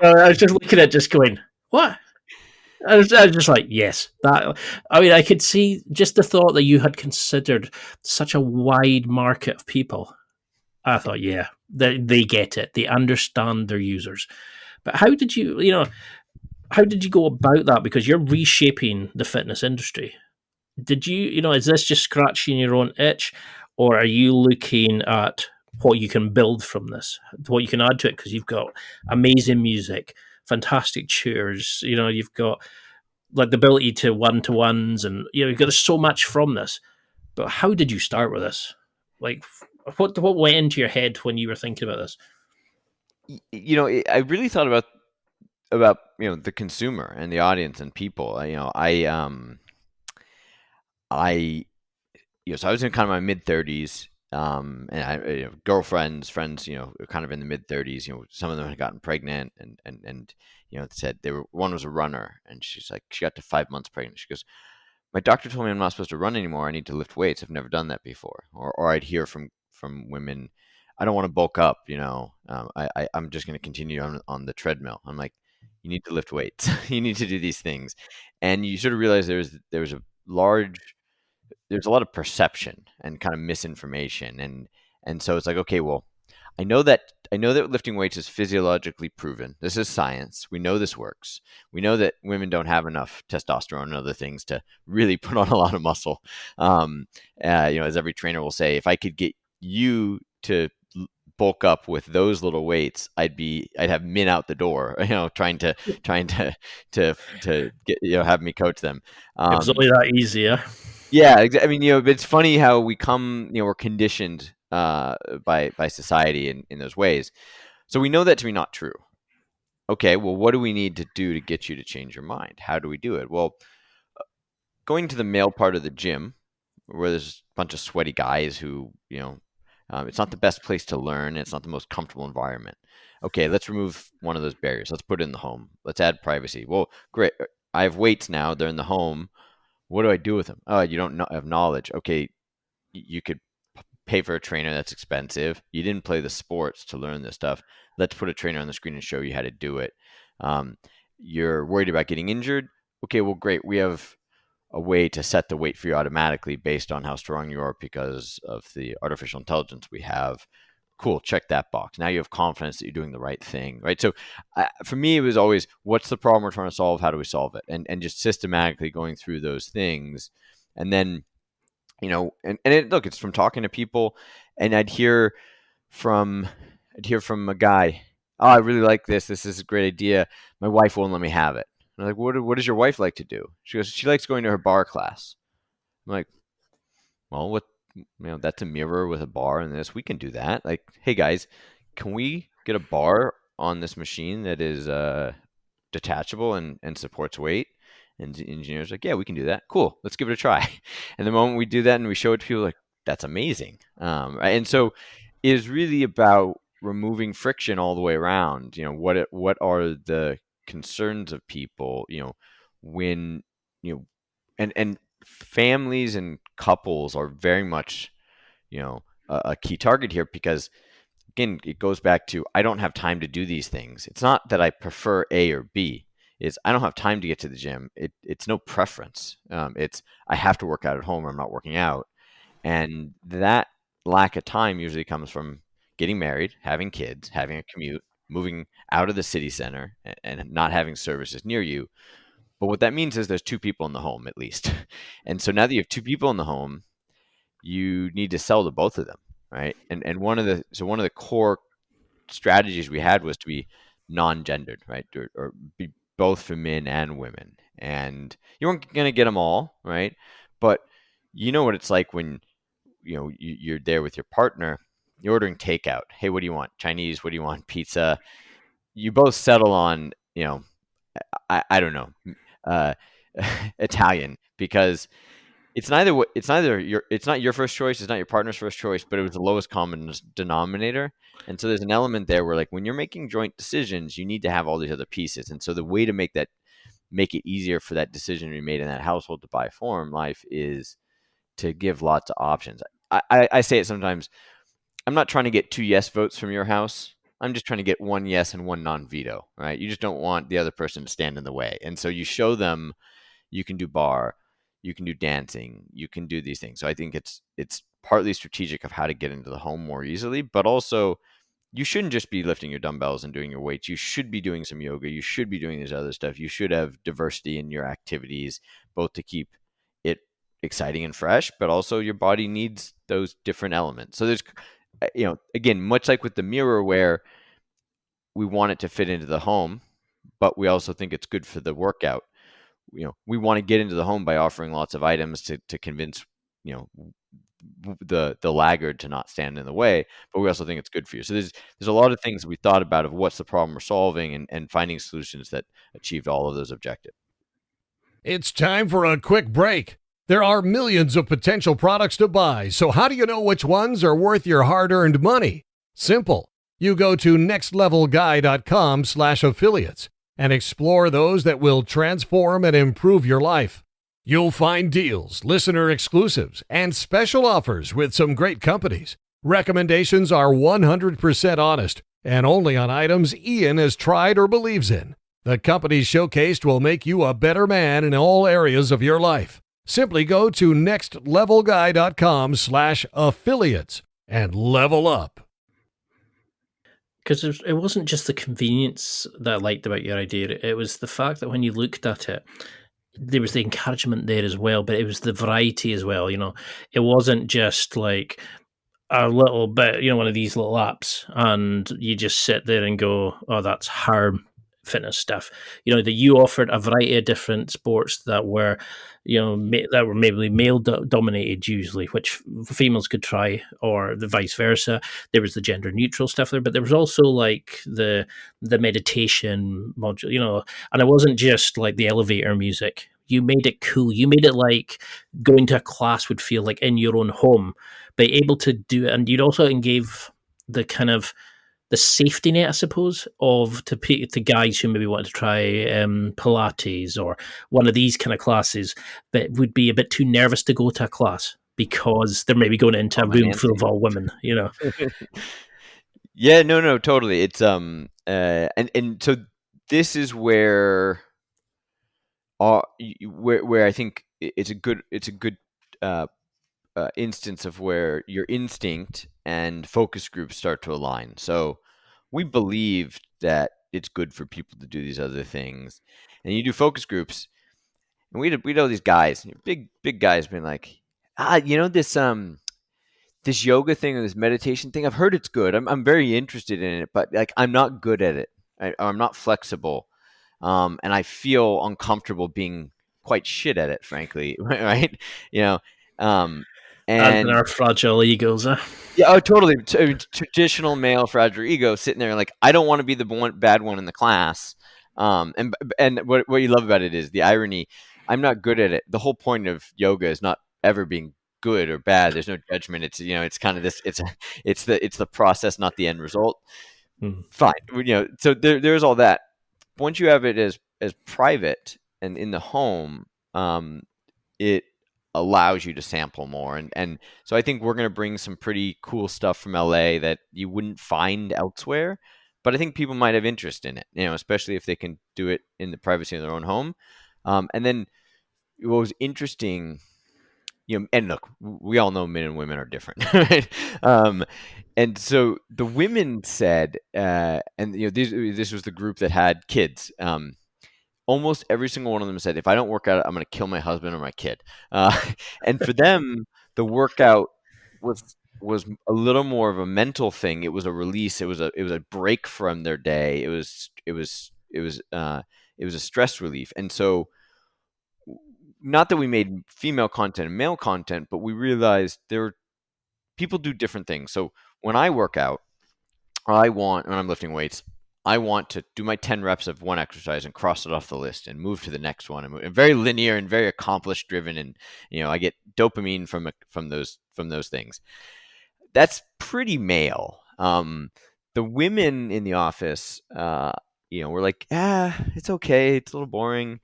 I was just looking at it, just going, what? I was just like, yes. That. I mean, I could see just the thought that you had considered such a wide market of people. I thought, yeah, they get it. They understand their users. But how did you go about that? Because you're reshaping the fitness industry. Did is this just scratching your own itch, or are you looking at what you can build from this, what you can add to it? Because you've got amazing music, fantastic cheers, you've got like the ability to one-to-ones, and you've got so much from this. But how did you start with this? Like, what went into your head when you were thinking about this? I really thought about the consumer and the audience and people. I so I was in kind of my mid 30s, and I girlfriends, friends, kind of in the mid 30s. Some of them had gotten pregnant, and said one was a runner, and she's like, she got to 5 months pregnant. She goes, my doctor told me I'm not supposed to run anymore. I need to lift weights. I've never done that before. Or I'd hear from women, I don't want to bulk up. I'm just going to continue on the treadmill. I'm like, you need to lift weights. You need to do these things, and you sort of realize there's a lot of perception and kind of misinformation, and so it's like, okay, well, I know that lifting weights is physiologically proven. This is science. We know this works. We know that women don't have enough testosterone and other things to really put on a lot of muscle. As every trainer will say, if I could get you to bulk up with those little weights, I'd have men out the door, trying to get, have me coach them. It was only that easy, yeah. Yeah, I mean, it's funny how we're conditioned by society in those ways. So we know that to be not true. Okay, well, what do we need to do to get you to change your mind? How do we do it? Well, going to the male part of the gym, where there's a bunch of sweaty guys who, it's not the best place to learn. It's not the most comfortable environment. Okay, let's remove one of those barriers. Let's put it in the home. Let's add privacy. Well, great. I have weights now. They're in the home. What do I do with them? Oh, you don't have knowledge. Okay, you could pay for a trainer. That's expensive. You didn't play the sports to learn this stuff. Let's put a trainer on the screen and show you how to do it. You're worried about getting injured. Okay, well, great. We have a way to set the weight for you automatically based on how strong you are because of the artificial intelligence we have. Cool, check that box. Now you have confidence that you're doing the right thing, right? So for me, it was always, what's the problem we're trying to solve? How do we solve it? And just systematically going through those things. And then, look, it's from talking to people, and I'd hear from a guy, oh, I really like this. This is a great idea. My wife won't let me have it. And I'm like, what does your wife like to do? She goes, she likes going to her bar class. I'm like, well, that's a mirror with a bar and this. We can do that. Like, hey guys, can we get a bar on this machine that is detachable and supports weight? And the engineer's like, yeah, we can do that. Cool, let's give it a try. And the moment we do that and we show it to people, like, that's amazing. And so it is really about removing friction all the way around. What are the concerns of people? When and families and couples are very much, a key target here, because again, it goes back to, I don't have time to do these things. It's not that I prefer A or B. It's I don't have time to get to the gym. It's no preference. It's I have to work out at home or I'm not working out. And that lack of time usually comes from getting married, having kids, having a commute, moving out of the city center, and not having services near you. But what that means is there's two people in the home at least. And so now that you have two people in the home, you need to sell to both of them, right? And one of the core strategies we had was to be non-gendered, right? Or be both for men and women. And you weren't going to get them all, right? But you know what it's like when you're there with your partner, you're ordering takeout. Hey, what do you want? Chinese? What do you want? Pizza? You both settle on, I don't know, uh, Italian, because it's not your first choice, it's not your partner's first choice, but it was the lowest common denominator. And so there's an element there where, like, when you're making joint decisions, you need to have all these other pieces. And so the way to make it easier for that decision to be made in that household to buy Form Life is to give lots of options. I say it sometimes. I'm not trying to get 2 yes votes from your house. I'm just trying to get 1 yes and 1 non-veto, right? You just don't want the other person to stand in the way. And so you show them you can do bar, you can do dancing, you can do these things. So I think it's partly strategic of how to get into the home more easily, but also you shouldn't just be lifting your dumbbells and doing your weights. You should be doing some yoga. You should be doing this other stuff. You should have diversity in your activities, both to keep it exciting and fresh, but also your body needs those different elements. So there's, again, much like with the mirror where we want it to fit into the home, but we also think it's good for the workout. We want to get into the home by offering lots of items to convince, the laggard to not stand in the way, but we also think it's good for you. So there's a lot of things we thought about of what's the problem we're solving and finding solutions that achieved all of those objectives. It's time for a quick break. There are millions of potential products to buy, so how do you know which ones are worth your hard-earned money? Simple. You go to nextlevelguy.com/affiliates and explore those that will transform and improve your life. You'll find deals, listener exclusives, and special offers with some great companies. Recommendations are 100% honest and only on items Ian has tried or believes in. The companies showcased will make you a better man in all areas of your life. Simply go to nextlevelguy.com/affiliates and level up. Because it wasn't just the convenience that I liked about your idea. It was the fact that when you looked at it, there was the encouragement there as well, but it was the variety as well. It wasn't just like a little bit, one of these little apps, and you just sit there and go, "Oh, that's hard fitness stuff." That you offered a variety of different sports that were, that were maybe male dominated usually, which females could try, or the vice versa. There was the gender neutral stuff there, but there was also like the meditation module, and it wasn't just like the elevator music. You made it cool. You made it like going to a class would feel like in your own home, but able to do it. And you'd also gave the kind of the safety net, I suppose, to guys who maybe want to try Pilates or one of these kind of classes, but would be a bit too nervous to go to a class because they're maybe going into a room full of all women, Yeah, no, totally. It's and so this is where I think it's a good instance of where your instinct and focus groups start to align. So we believe that it's good for people to do these other things, and you do focus groups, and we know these guys, big guys, being like, this yoga thing or this meditation thing. I've heard it's good. I'm very interested in it, but like I'm not good at it. I'm not flexible, and I feel uncomfortable being quite shit at it, frankly. Right? And our fragile egos, huh? Yeah, oh, totally. Traditional male fragile ego sitting there like, I don't want to be the bad one in the class. And what you love about it is the irony. I'm not good at it. The whole point of yoga is not ever being good or bad. There's no judgment. It's it's kind of this. It's the process, not the end result. Fine. So there's all that. Once you have it as private and in the home, it allows you to sample more. And so I think we're going to bring some pretty cool stuff from LA that you wouldn't find elsewhere, but I think people might have interest in it, especially if they can do it in the privacy of their own home. And then what was interesting, and look, we all know men and women are different, right? And so the women said, and this was the group that had kids. Almost every single one of them said, if I don't work out, I'm going to kill my husband or my kid. And for them, the workout was a little more of a mental thing. It was a release. It was a break from their day. It was a stress relief. And so, not that we made female content and male content, but we realized people do different things. So when I work out, when I'm lifting weights, I want to do my 10 reps of one exercise and cross it off the list and move to the next one. And very linear and very accomplished driven. And, I get dopamine from those things. That's pretty male. The women in the office, were like, it's okay. It's a little boring,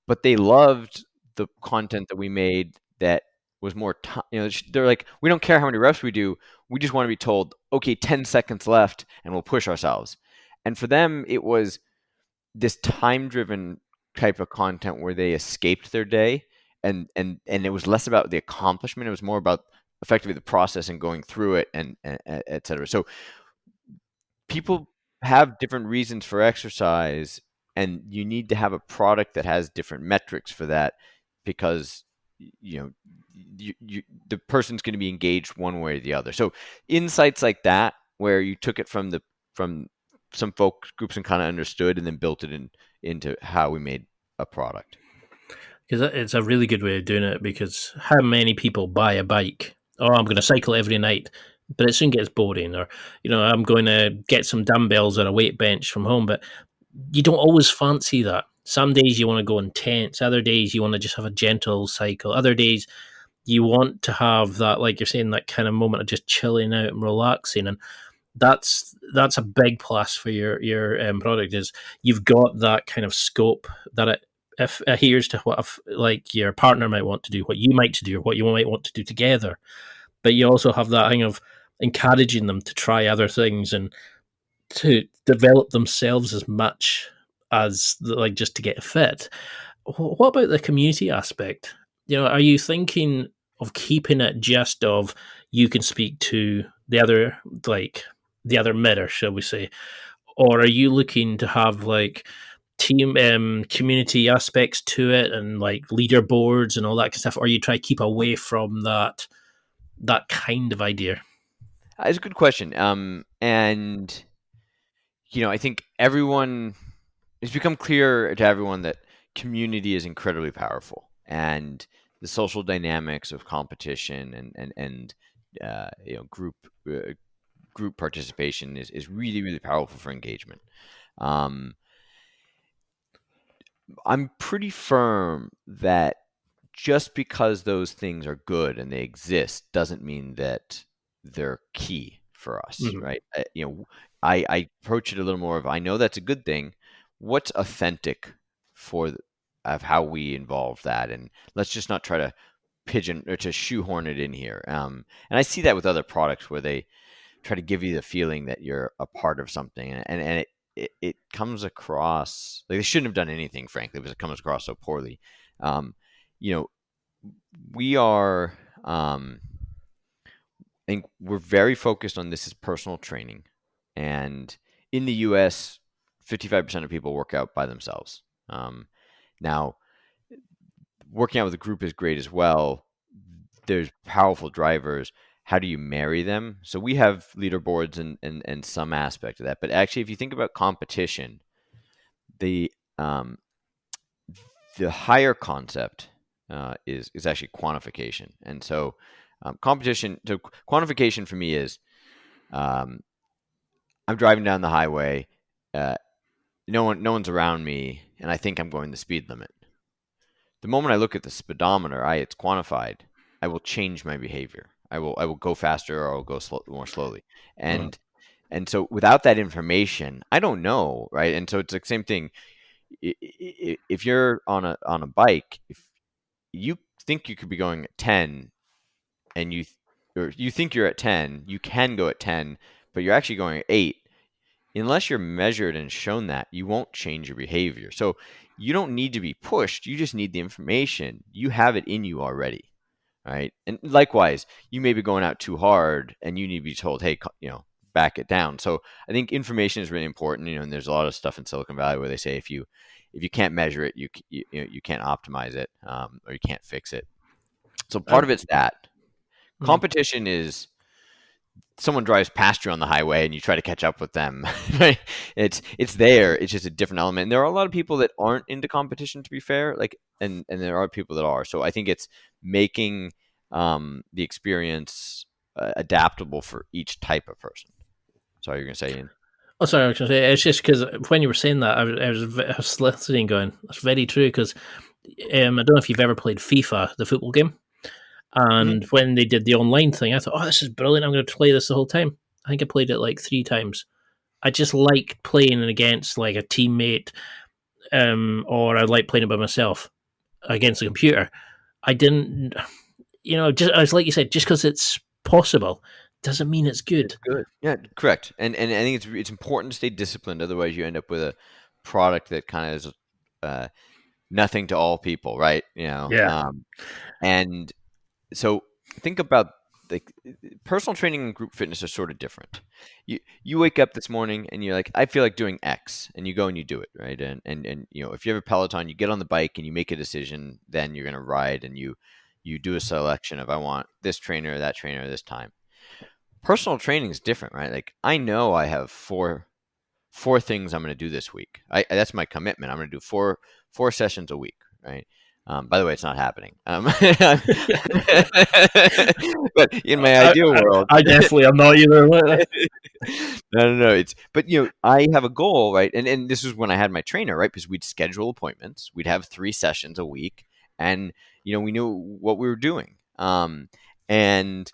but they loved the content that we made that was more time. They're like, we don't care how many reps we do. We just want to be told, okay, 10 seconds left, and we'll push ourselves. And for them, it was this time-driven type of content where they escaped their day, and it was less about the accomplishment. It was more about effectively the process and going through it, and et cetera. So people have different reasons for exercise, and you need to have a product that has different metrics for that, because the person's going to be engaged one way or the other. So insights like that, where you took it from some folk groups and kind of understood, and then built it into how we made a product. Because it's a really good way of doing it, because how many people buy a bike? Oh, I'm going to cycle every night, but it soon gets boring. Or, I'm going to get some dumbbells or a weight bench from home, but you don't always fancy that. Some days you want to go intense. Other days you want to just have a gentle cycle. Other days you want to have that, like you're saying, that kind of moment of just chilling out and relaxing. And that's a big plus for your product, is you've got that kind of scope that it adheres to what like your partner might want to do, what you might to do, or what you might want to do together. But you also have that thing of encouraging them to try other things and to develop themselves as much as like just to get fit. What about the community aspect? Are you thinking of keeping it just of you can speak to the other, like the other mirror, shall we say, or are you looking to have like team community aspects to it, and like leaderboards and all that kind of stuff, or you try to keep away from that kind of idea? It's a good question. And I think it's become clear to everyone that community is incredibly powerful, and the social dynamics of competition and group participation is really, really powerful for engagement. I'm pretty firm that just because those things are good and they exist doesn't mean that they're key for us, Mm-hmm. right? I approach it a little more of, I know that's a good thing. What's authentic of how we involve that, and let's just not try to pigeon or to shoehorn it in here. And I see that with other products where they try to give you the feeling that you're a part of something, and it comes across like they shouldn't have done anything, frankly, because it comes across so poorly. We are, I think we're very focused on this as personal training, and in the U.S., 55% of people work out by themselves. Now, working out with a group is great as well. There's powerful drivers. How do you marry them? So we have leaderboards and some aspect of that. But actually, if you think about competition, the higher concept is actually quantification. And so quantification for me is, I'm driving down the highway, no one's around me, and I think I'm going the speed limit. The moment I look at the speedometer, it's quantified, I will change my behavior. I will go faster, or I'll go more slowly. And so without that information, I don't know, right? And so it's the same thing. If you're on a bike, if you think you could be going at 10, and you think you're at 10, you can go at 10, but you're actually going at 8. Unless you're measured and shown that, you won't change your behavior. So you don't need to be pushed. You just need the information. You have it in you already, right? And likewise, you may be going out too hard, and you need to be told, hey, back it down. So I think information is really important. And there's a lot of stuff in Silicon Valley where they say if you can't measure it, you can't optimize it, or you can't fix it. So part of it's that. Competition is someone drives past you on the highway and you try to catch up with them. Right? It's there. It's just a different element. And there are a lot of people that aren't into competition, to be fair. And there are people that are. So I think it's making the experience adaptable for each type of person. Sorry, you're going to say, Ian? Oh, sorry, I was going to say, it's just because when you were saying that, I was listening going, that's very true, because I don't know if you've ever played FIFA, the football game. And when they did the online thing, I thought, oh, this is brilliant. I'm going to play this the whole time. I think I played it like 3 times. I just like playing against like a teammate, or I like playing it by myself against the computer. I didn't, just as like you said, just because it's possible doesn't mean it's good. It's good. Yeah, correct. And I think it's important to stay disciplined. Otherwise, you end up with a product that kind of is nothing to all people, right? Yeah. And so think about like personal training and group fitness are sort of different. You wake up this morning and you're like, I feel like doing X, and you go and you do it, right? And if you have a Peloton, you get on the bike and you make a decision, then you're gonna ride, and you do a selection of I want this trainer, that trainer, this time. Personal training is different, right? Like I know I have four things I'm going to do this week. That's my commitment. I'm going to do four sessions a week, right? By the way, it's not happening. But in my ideal world, I definitely am not either. no. But I have a goal, right? And this is when I had my trainer, right? Because we'd schedule appointments. We'd have 3 sessions a week, and we knew what we were doing. And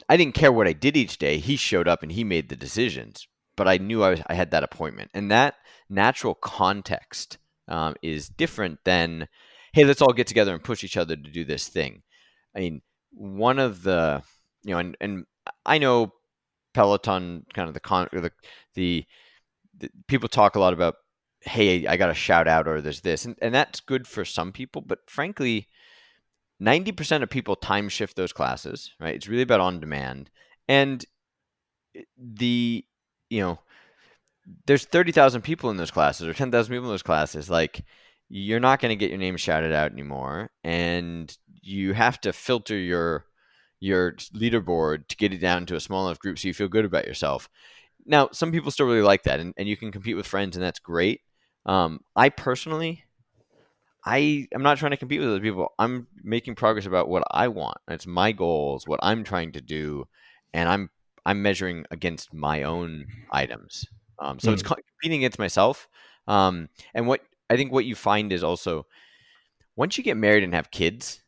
I didn't care what I did each day. He showed up and he made the decisions, but I knew I had that appointment, and that natural context is different than, hey, let's all get together and push each other to do this thing. I mean, one of the, and I know Peloton kind of the people talk a lot about, hey, I got a shout out or there's this, and that's good for some people, but frankly, 90% of people time shift those classes, right? It's really about on demand. And there's 30,000 people in those classes or 10,000 people in those classes. Like, you're not going to get your name shouted out anymore. And you have to filter your leaderboard to get it down to a small enough group so you feel good about yourself. Now, some people still really like that, and you can compete with friends, and that's great. I personally, I'm not trying to compete with other people. I'm making progress about what I want. It's my goals, what I'm trying to do, and I'm measuring against my own items. So it's competing against myself. And what you find is also, once you get married and have kids,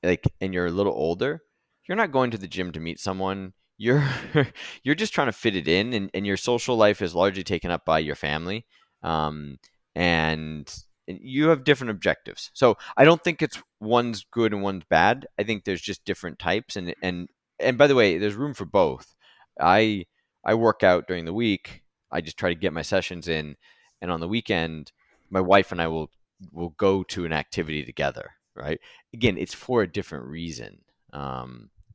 like, and you're a little older, you're not going to the gym to meet someone. You're you're just trying to fit it in, and your social life is largely taken up by your family. And you have different objectives. So I don't think it's one's good and one's bad. I think there's just different types, and by the way, there's room for both. I work out during the week. I just try to get my sessions in, and on the weekend, my wife and I will go to an activity together. Right? Again, it's for a different reason.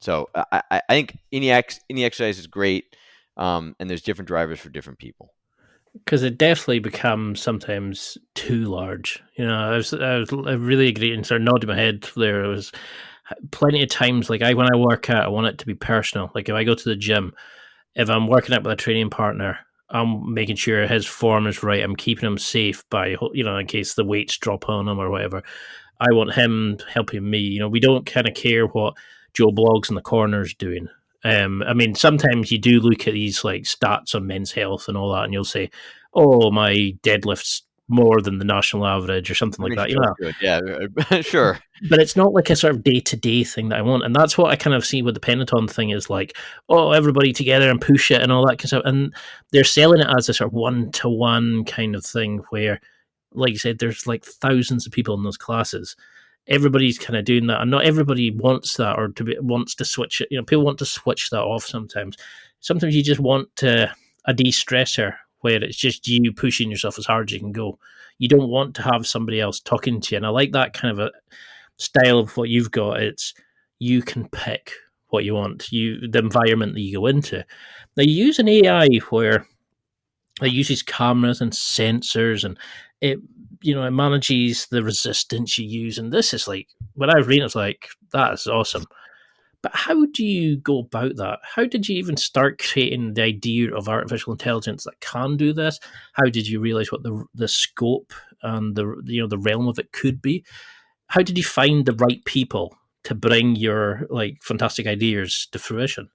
So I think any exercise is great, and there's different drivers for different people. Because it definitely becomes sometimes too large. I really agree and sort of nodding my head there. It was plenty of times, like when I work out, I want it to be personal. Like if I go to the gym, if I'm working out with a training partner, I'm making sure his form is right. I'm keeping him safe by, in case the weights drop on him or whatever. I want him helping me. We don't kind of care what Joe Bloggs in the corner is doing. Sometimes you do look at these like stats on men's health and all that, and you'll say, "Oh, my deadlift's more than the national average," or something like that. Good. Yeah, sure. But it's not like a sort of day-to-day thing that I want, and that's what I kind of see with the Peloton thing is like, oh, everybody together and push it and all that kind of stuff, and they're selling it as a sort of one-to-one kind of thing where, like you said, there's like thousands of people in those classes. Everybody's kind of doing that, and not everybody wants that or wants to switch it. People want to switch that off sometimes. Sometimes you just want a de-stressor where it's just you pushing yourself as hard as you can go. You don't want to have somebody else talking to you, and I like that kind of a style of what you've got. It's you can pick what you want, the environment that you go into. Now you use an AI where it uses cameras and sensors, and it manages the resistance you use. And this is like, when I was reading, it's like, that is awesome. But how do you go about that? How did you even start creating the idea of artificial intelligence that can do this? How did you realize what the scope and the realm of it could be? How did you find the right people to bring your like fantastic ideas to fruition?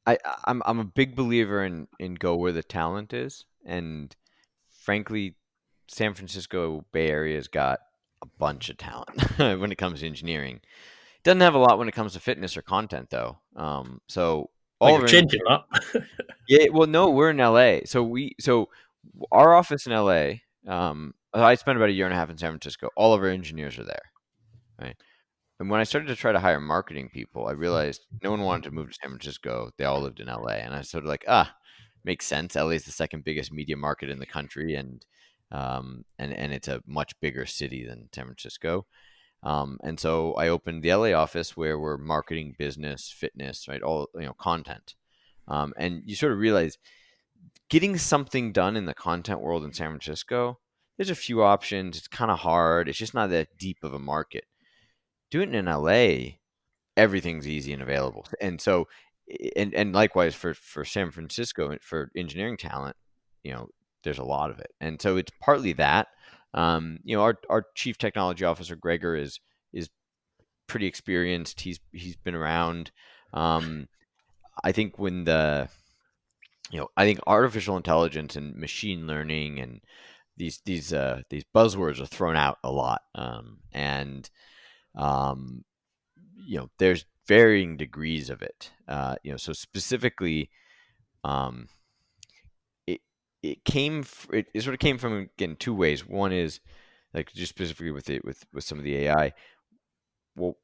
I'm a big believer in go where the talent is, and frankly, San Francisco Bay Area's got a bunch of talent when it comes to engineering. It doesn't have a lot when it comes to fitness or content, though. So all of changing that. Yeah, well, no, we're in LA, so our office in LA. I spent about a year and a half in San Francisco. All of our engineers are there, right? And when I started to try to hire marketing people, I realized no one wanted to move to San Francisco. They all lived in LA, and I was sort of like, makes sense. LA is the second biggest media market in the country, and it's a much bigger city than San Francisco. And so I opened the LA office where we're marketing, business, fitness, right? All content. And you sort of realize getting something done in the content world in San Francisco, there's a few options. It's kind of hard. It's just not that deep of a market. Doing it in LA, everything's easy and available. And so, and likewise for San Francisco and for engineering talent, there's a lot of it. And so it's partly that. Our chief technology officer Gregor is pretty experienced. He's been around. I think I think artificial intelligence and machine learning and these buzzwords are thrown out a lot, and there's varying degrees of it. So specifically, it sort of came from, again, two ways. One is like just specifically with some of the AI. Well,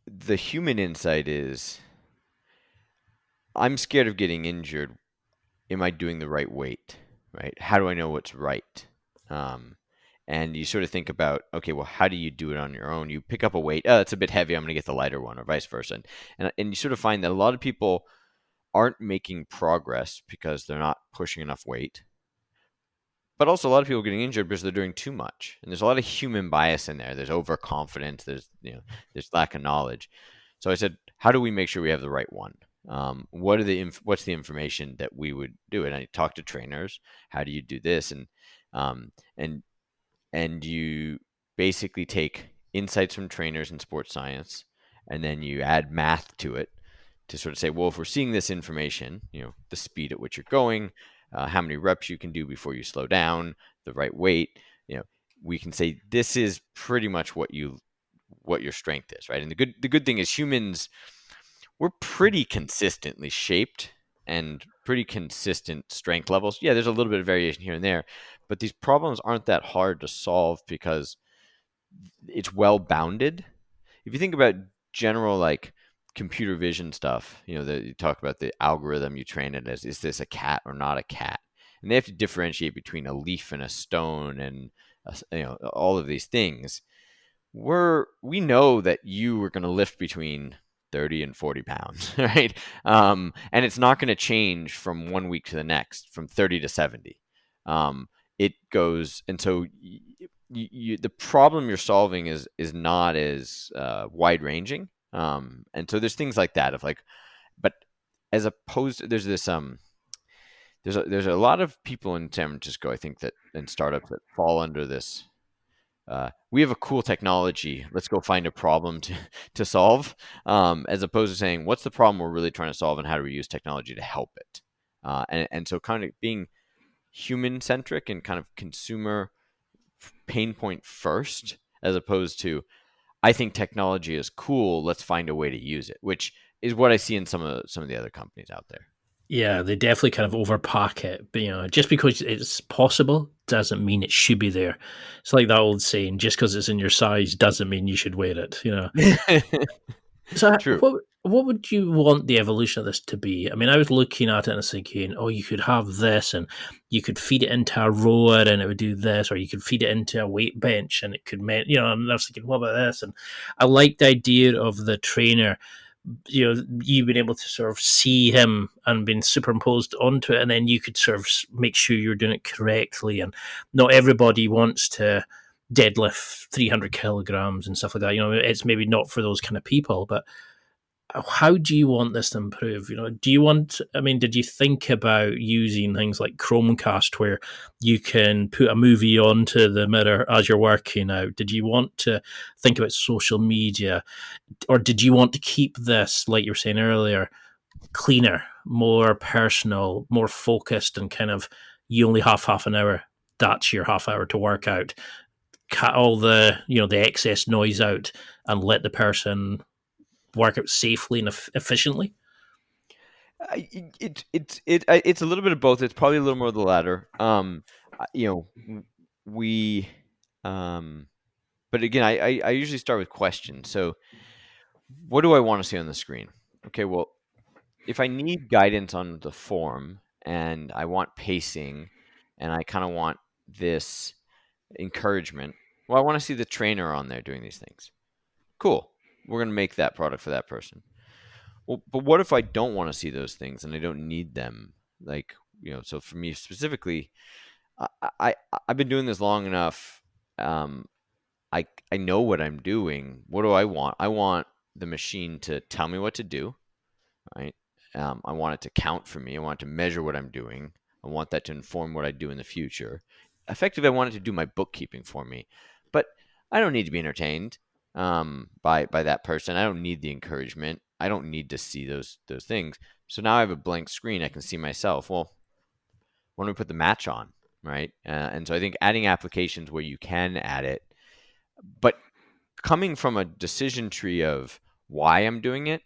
the human insight is, I'm scared of getting injured. Am I doing the right weight? Right? How do I know what's right? And you sort of think about, okay, well, how do you do it on your own? You pick up a weight. Oh, it's a bit heavy. I'm going to get the lighter one, or vice versa. And you sort of find that a lot of people aren't making progress because they're not pushing enough weight. But also a lot of people getting injured because they're doing too much. And there's a lot of human bias in there. There's overconfidence. There's lack of knowledge. So I said, how do we make sure we have the right one? What's the information that we would do? And I talked to trainers. How do you do this? And you basically take insights from trainers in sports science, and then you add math to it to sort of say, well, if we're seeing this information, the speed at which you're going, how many reps you can do before you slow down, the right weight, we can say this is pretty much what your strength is, right? And the good thing is humans, we're pretty consistently shaped and pretty consistent strength levels. Yeah, there's a little bit of variation here and there, but these problems aren't that hard to solve because it's well bounded. If you think about general like computer vision stuff, you talk about the algorithm you train it as, is this a cat or not a cat? And they have to differentiate between a leaf and a stone and all of these things. We know that you are going to lift between 30 and 40 pounds, right? And it's not going to change from 1 week to the next, from 30 to 70. It goes, and so the problem you're solving is not as wide ranging. And so there's things like that of like, but as opposed to, there's this there's a lot of people in San Francisco, I think, that in startups that fall under this. We have a cool technology. Let's go find a problem to solve, as opposed to saying, what's the problem we're really trying to solve, and how do we use technology to help it? And so kind of being human centric and kind of consumer pain point first, as opposed to, I think technology is cool, let's find a way to use it, which is what I see in some of the other companies out there. Yeah, they definitely kind of overpack it. But, just because it's possible doesn't mean it should be there. It's like that old saying, just because it's in your size doesn't mean you should wear it, So True. what would you want the evolution of this to be? I mean, I was looking at it and I was thinking, oh, you could have this and you could feed it into a rower and it would do this, or you could feed it into a weight bench and it could, and I was thinking, what about this? And I like the idea of the trainer, you being able to sort of see him and being superimposed onto it, and then you could sort of make sure you're doing it correctly. And not everybody wants to deadlift 300 kilograms and stuff like that. It's maybe not for those kind of people, but how do you want this to improve? Did you think about using things like Chromecast where you can put a movie onto the mirror as you're working out? Did you want to think about social media, or did you want to keep this, like you were saying earlier, cleaner, more personal, more focused, and kind of you only have half an hour, that's your half hour to work out, cut all the the excess noise out and let the person work out safely and efficiently? It's a little bit of both. It's probably a little more of the latter. we, but again, I usually start with questions. So, what do I want to see on the screen? Okay, well, if I need guidance on the form and I want pacing and I kind of want this encouragement, well, I want to see the trainer on there doing these things. Cool. We're going to make that product for that person. Well, but what if I don't want to see those things and I don't need them? Like, so for me specifically, I, I I've been doing this long enough. Um, I know what I'm doing. What do I want? I want the machine to tell me what to do, right? I want it to count for me. I want it to measure what I'm doing. I want that to inform what I do in the future. Effectively, I want it to do my bookkeeping for me. But I don't need to be entertained by that person. I don't need the encouragement. I don't need to see those things. So now I have a blank screen. I can see myself. Well, when we put the match on, right? And so I think adding applications where you can add it, but coming from a decision tree of why I'm doing it,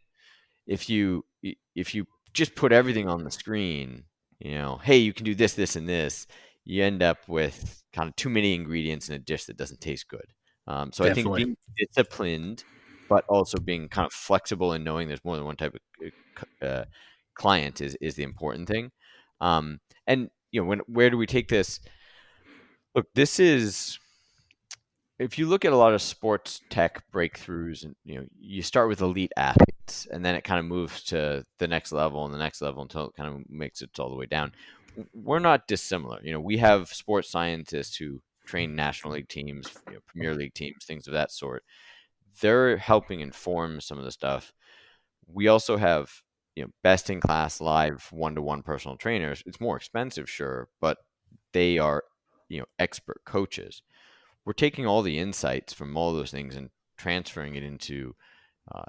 if you just put everything on the screen, hey, you can do this, this, and this, you end up with kind of too many ingredients in a dish that doesn't taste good. So I think Definitely. being disciplined, but also being kind of flexible and knowing there's more than one type of client is the important thing. And where do we take this? Look, this is, if you look at a lot of sports tech breakthroughs, and you start with elite athletes and then it kind of moves to the next level and the next level until it kind of makes it all the way down. We're not dissimilar. We have sports scientists who train national league teams, premier league teams, things of that sort. They're helping inform some of the stuff. We also have best in class live one-to-one personal trainers. It's more expensive, sure, but they are expert coaches. We're taking all the insights from all those things and transferring it into uh,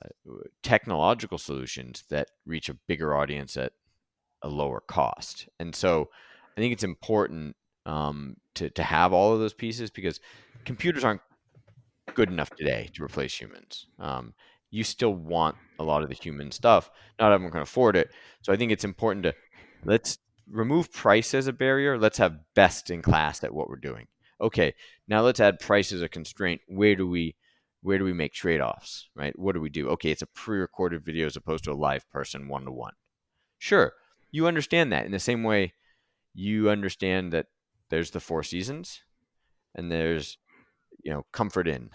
technological solutions that reach a bigger audience at a lower cost. And so I think it's important to have all of those pieces, because computers aren't good enough today to replace humans. You still want a lot of the human stuff. Not everyone can afford it. So I think it's important to, let's remove price as a barrier. Let's have best in class at what we're doing. Okay, now let's add price as a constraint. Where do we make trade-offs, right? What do we do? Okay, it's a pre-recorded video as opposed to a live person one-to-one. Sure, you understand that in the same way you understand that there's the Four Seasons and there's Comfort Inn,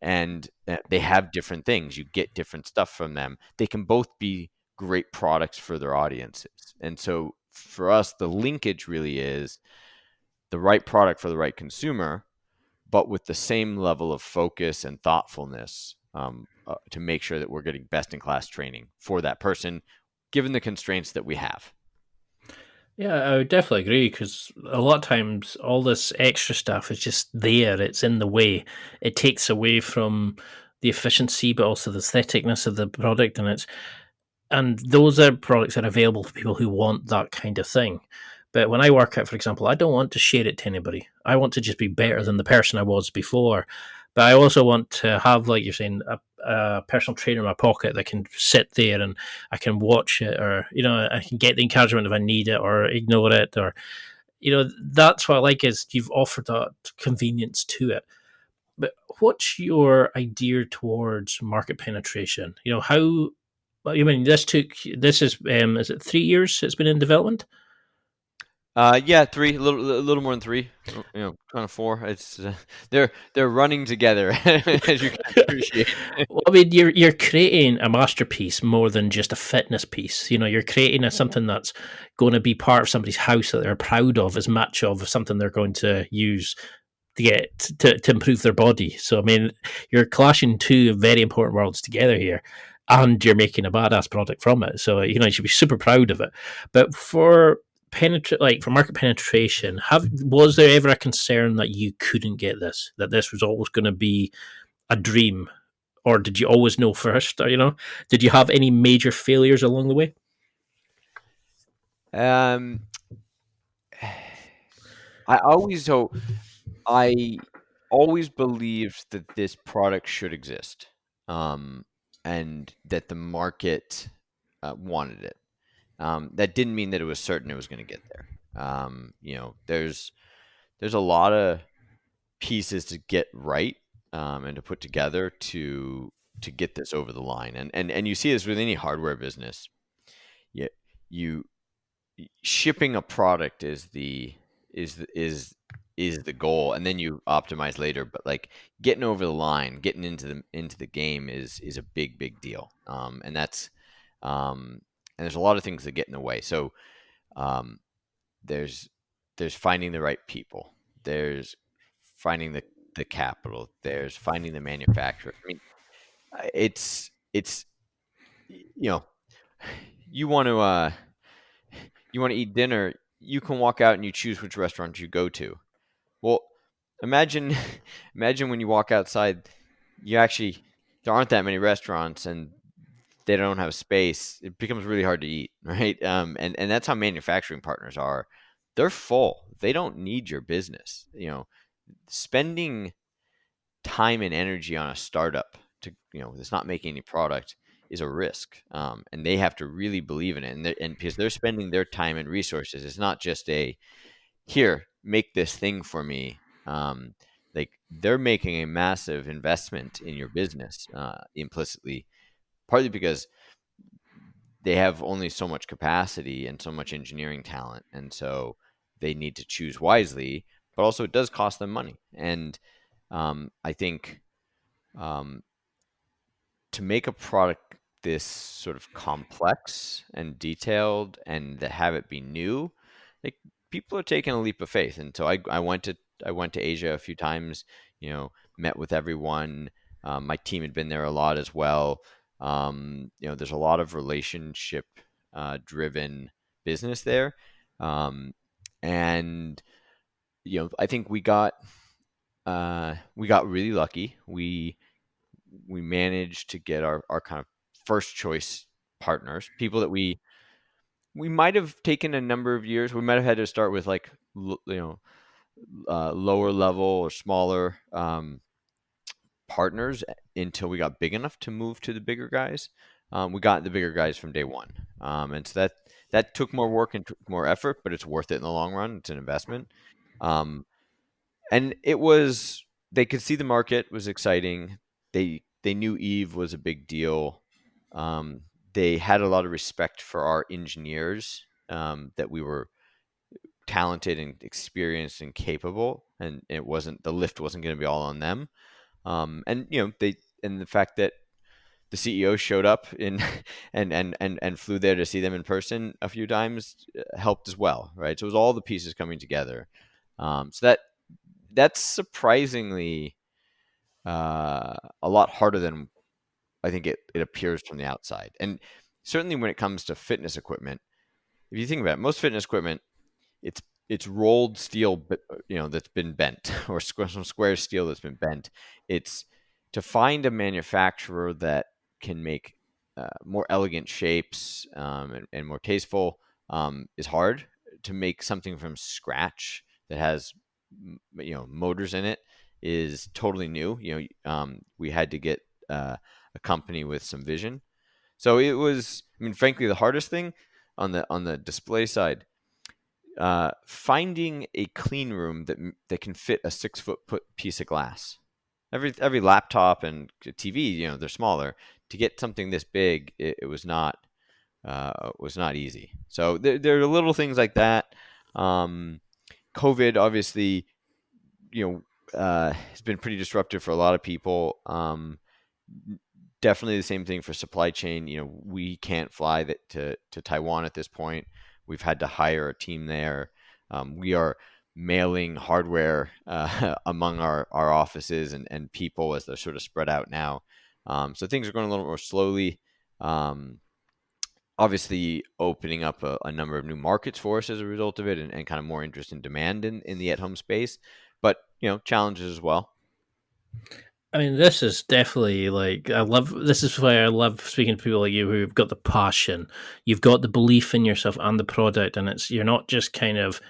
and they have different things. You get different stuff from them. They can both be great products for their audiences. And so for us, the linkage really is the right product for the right consumer, but with the same level of focus and thoughtfulness to make sure that we're getting best in class training for that person, given the constraints that we have. Yeah, I would definitely agree, because a lot of times all this extra stuff is just there. It's in the way. It takes away from the efficiency, but also the aestheticness of the product, and those are products that are available to people who want that kind of thing. But when I work out, for example, I don't want to share it to anybody. I want to just be better than the person I was before. But I also want to have, like you're saying, a personal trainer in my pocket that can sit there and I can watch it, or I can get the encouragement if I need it, or ignore it, or that's what I like, is you've offered that convenience to it. But what's your idea towards market penetration? How? Well, you mean this is it 3 years it's been in development? Yeah, three, a little more than three, kind of four. It's they're running together, as you can appreciate. Well, I mean, you're creating a masterpiece more than just a fitness piece. You're creating something that's going to be part of somebody's house that they're proud of, as much of something they're going to use to improve their body. So, I mean, you're clashing two very important worlds together here, and you're making a badass product from it. So, you should be super proud of it. But for for market penetration, was there ever a concern that you couldn't get this, that this was always going to be a dream, or did you always know first? Or, did you have any major failures along the way? Um, I I always believed that this product should exist, and that the market wanted it. That didn't mean that it was certain it was going to get there. There's a lot of pieces to get right, and to put together to get this over the line. And you see this with any hardware business. You shipping a product is the goal, and then you optimize later. But like getting over the line, getting into the game is a big deal. And that's and there's a lot of things that get in the way. So there's finding the right people. There's finding the capital. There's finding the manufacturer. I mean, it's you know, you want to eat dinner, you can walk out and you choose which restaurant you go to. Well, imagine when you walk outside, there aren't that many restaurants and they don't have space. It becomes really hard to eat, right? And that's how manufacturing partners are. They're full. They don't need your business. Spending time and energy on a startup that's not making any product is a risk, and they have to really believe in it, and because they're spending their time and resources. It's not just here, make this thing for me. Like they're making a massive investment in your business, implicitly, partly because they have only so much capacity and so much engineering talent, and so they need to choose wisely. But also, it does cost them money, and I think to make a product this sort of complex and detailed and to have it be new, like people are taking a leap of faith. And so I went to Asia a few times, met with everyone. My team had been there a lot as well. There's a lot of relationship driven business there. And I think we got really lucky. We managed to get our kind of first choice partners, people that we might have taken a number of years. We might have had to start with like lower level or smaller partners until we got big enough to move to the bigger guys. We got the bigger guys from day one, and so that took more work and more effort, but it's worth it in the long run. It's an investment, and they could see the market was exciting. They knew Yves was a big deal. They had a lot of respect for our engineers, that we were talented and experienced and capable, and the lift wasn't going to be all on them. And the fact that the CEO showed up and flew there to see them in person a few times helped as well, right? So it was all the pieces coming together. So that's surprisingly a lot harder than I think it appears from the outside. And certainly when it comes to fitness equipment, if you think about it, most fitness equipment, it's rolled steel, that's been bent, or some square steel that's been bent. It's to find a manufacturer that can make more elegant shapes, and more tasteful, is hard. To make something from scratch that has motors in it is totally new. We had to get a company with some vision. So it was, frankly, the hardest thing on the display side. Finding a clean room that can fit a 6-foot piece of glass. Every laptop and TV, they're smaller. To get something this big, it was not easy. So there are little things like that. COVID, obviously, has been pretty disruptive for a lot of people. Definitely the same thing for supply chain. We can't fly to Taiwan at this point. We've had to hire a team there. We are mailing hardware among our offices and people as they're sort of spread out now. So things are going a little more slowly. Obviously opening up a number of new markets for us as a result of it, and kind of more interest and demand in the at-home space. But, challenges as well. This is definitely this is why I love speaking to people like you who've got the passion, you've got the belief in yourself and the product, and you're not just kind of,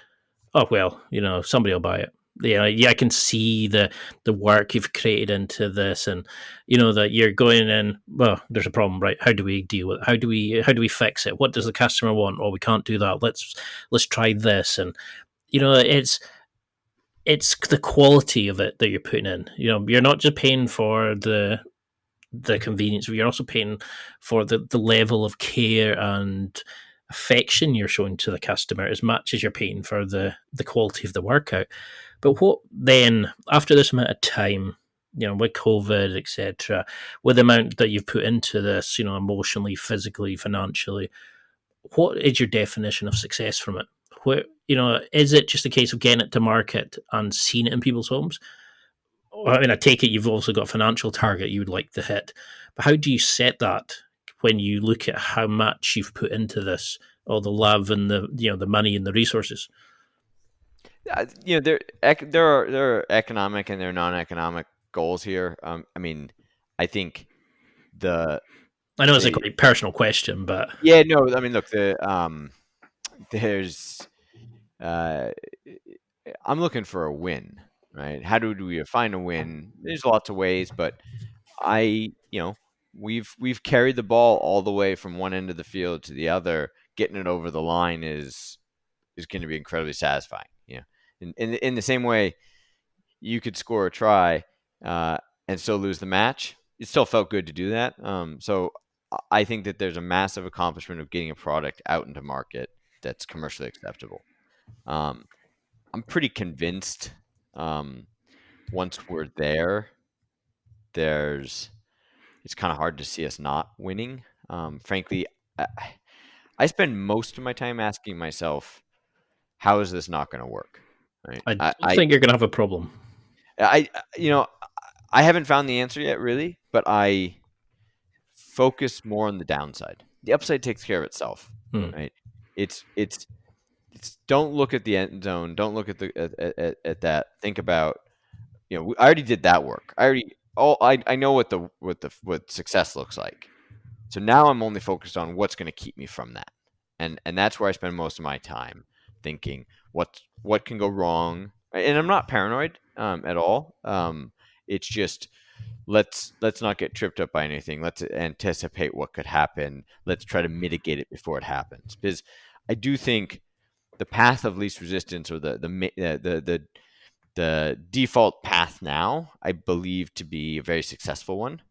oh, well, somebody will buy it. I can see the work you've created into this, and that you're going in. Well, there's a problem, right? How do we deal with it? How do we fix it? What does the customer want? Oh, we can't do that. Let's try this, and it's the quality of it that you're putting in. You're not just paying for the convenience, but you're also paying for the level of care and affection you're showing to the customer as much as you're paying for the quality of the workout. But what then, after this amount of time, with COVID, etc., with the amount that you've put into this, emotionally, physically, financially, what is your definition of success from it? Where, is it just a case of getting it to market and seeing it in people's homes? I mean, I take it you've also got a financial target you would like to hit, but how do you set that when you look at how much you've put into this, all the love and the money and the resources? There are economic and there are non-economic goals here. I mean, I think the I know it's a the quite personal question, but yeah, no, I mean, look, there's uh, I'm looking for a win, right? How do we find a win? There's lots of ways, but I, we've carried the ball all the way from one end of the field to the other. Getting it over the line is going to be incredibly satisfying. In the same way, you could score a try and still lose the match. It still felt good to do that. So I think that there's a massive accomplishment of getting a product out into market that's commercially acceptable. Um, I'm pretty convinced once we're there, there's it's kind of hard to see us not winning. Frankly, I spend most of my time asking myself, how is this not going to work? Right? I don't think you're going to have a problem. I, you know, I haven't found the answer yet, really, but I focus more on the downside. The upside takes care of itself, right? It's don't look at the end zone. Don't look at at that. Think about, I already did that work. I know what success looks like. So now I'm only focused on what's going to keep me from that, and that's where I spend most of my time thinking what can go wrong. And I'm not paranoid at all. It's just let's not get tripped up by anything. Let's anticipate what could happen. Let's try to mitigate it before it happens. Because I do think the path of least resistance, or the default path now, I believe to be a very successful one.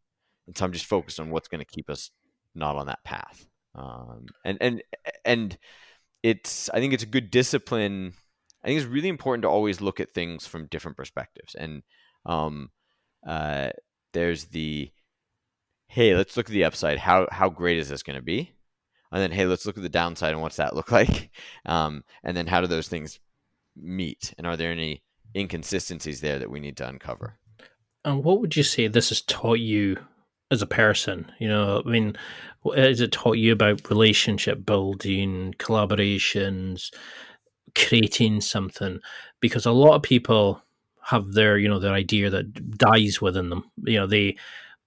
And so I'm just focused on what's going to keep us not on that path. And I think it's a good discipline. I think it's really important to always look at things from different perspectives. And uh, there's hey, let's look at the upside. How great is this going to be? And then, hey, let's look at the downside and what's that look like? And then how do those things meet? And are there any inconsistencies there that we need to uncover? And what would you say this has taught you as a person? I mean, what has it taught you about relationship building, collaborations, creating something? Because a lot of people have their idea that dies within them. They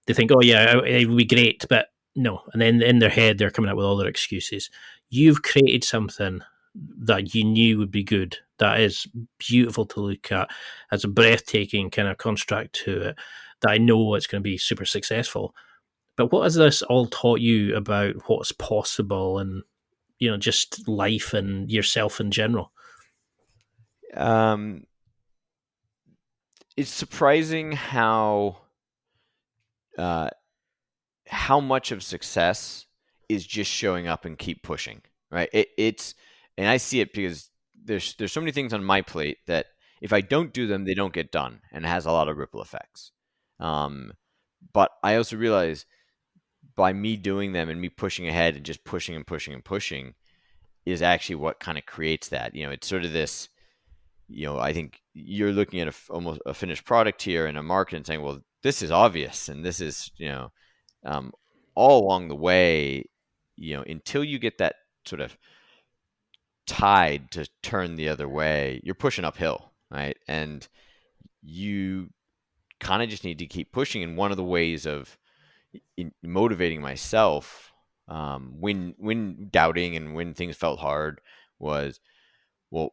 think, oh yeah, it would be great, but no. And then in their head, they're coming up with all their excuses. You've created something that you knew would be good, that is beautiful to look at, has a breathtaking kind of construct to it, that I know it's going to be super successful. But what has this all taught you about what's possible and, just life and yourself in general? Um, it's surprising uh, how much of success is just showing up and keep pushing, right? And I see it because there's so many things on my plate that if I don't do them, they don't get done, and it has a lot of ripple effects. But I also realize by me doing them and me pushing ahead and just pushing and pushing and pushing is actually what kind of creates that. It's sort of this. I think you're looking at almost a finished product here in a market and saying, well, this is obvious, and this is all along the way, until you get that sort of tide to turn the other way, you're pushing uphill, right? And you kind of just need to keep pushing. And one of the ways of motivating myself when doubting and when things felt hard was, well,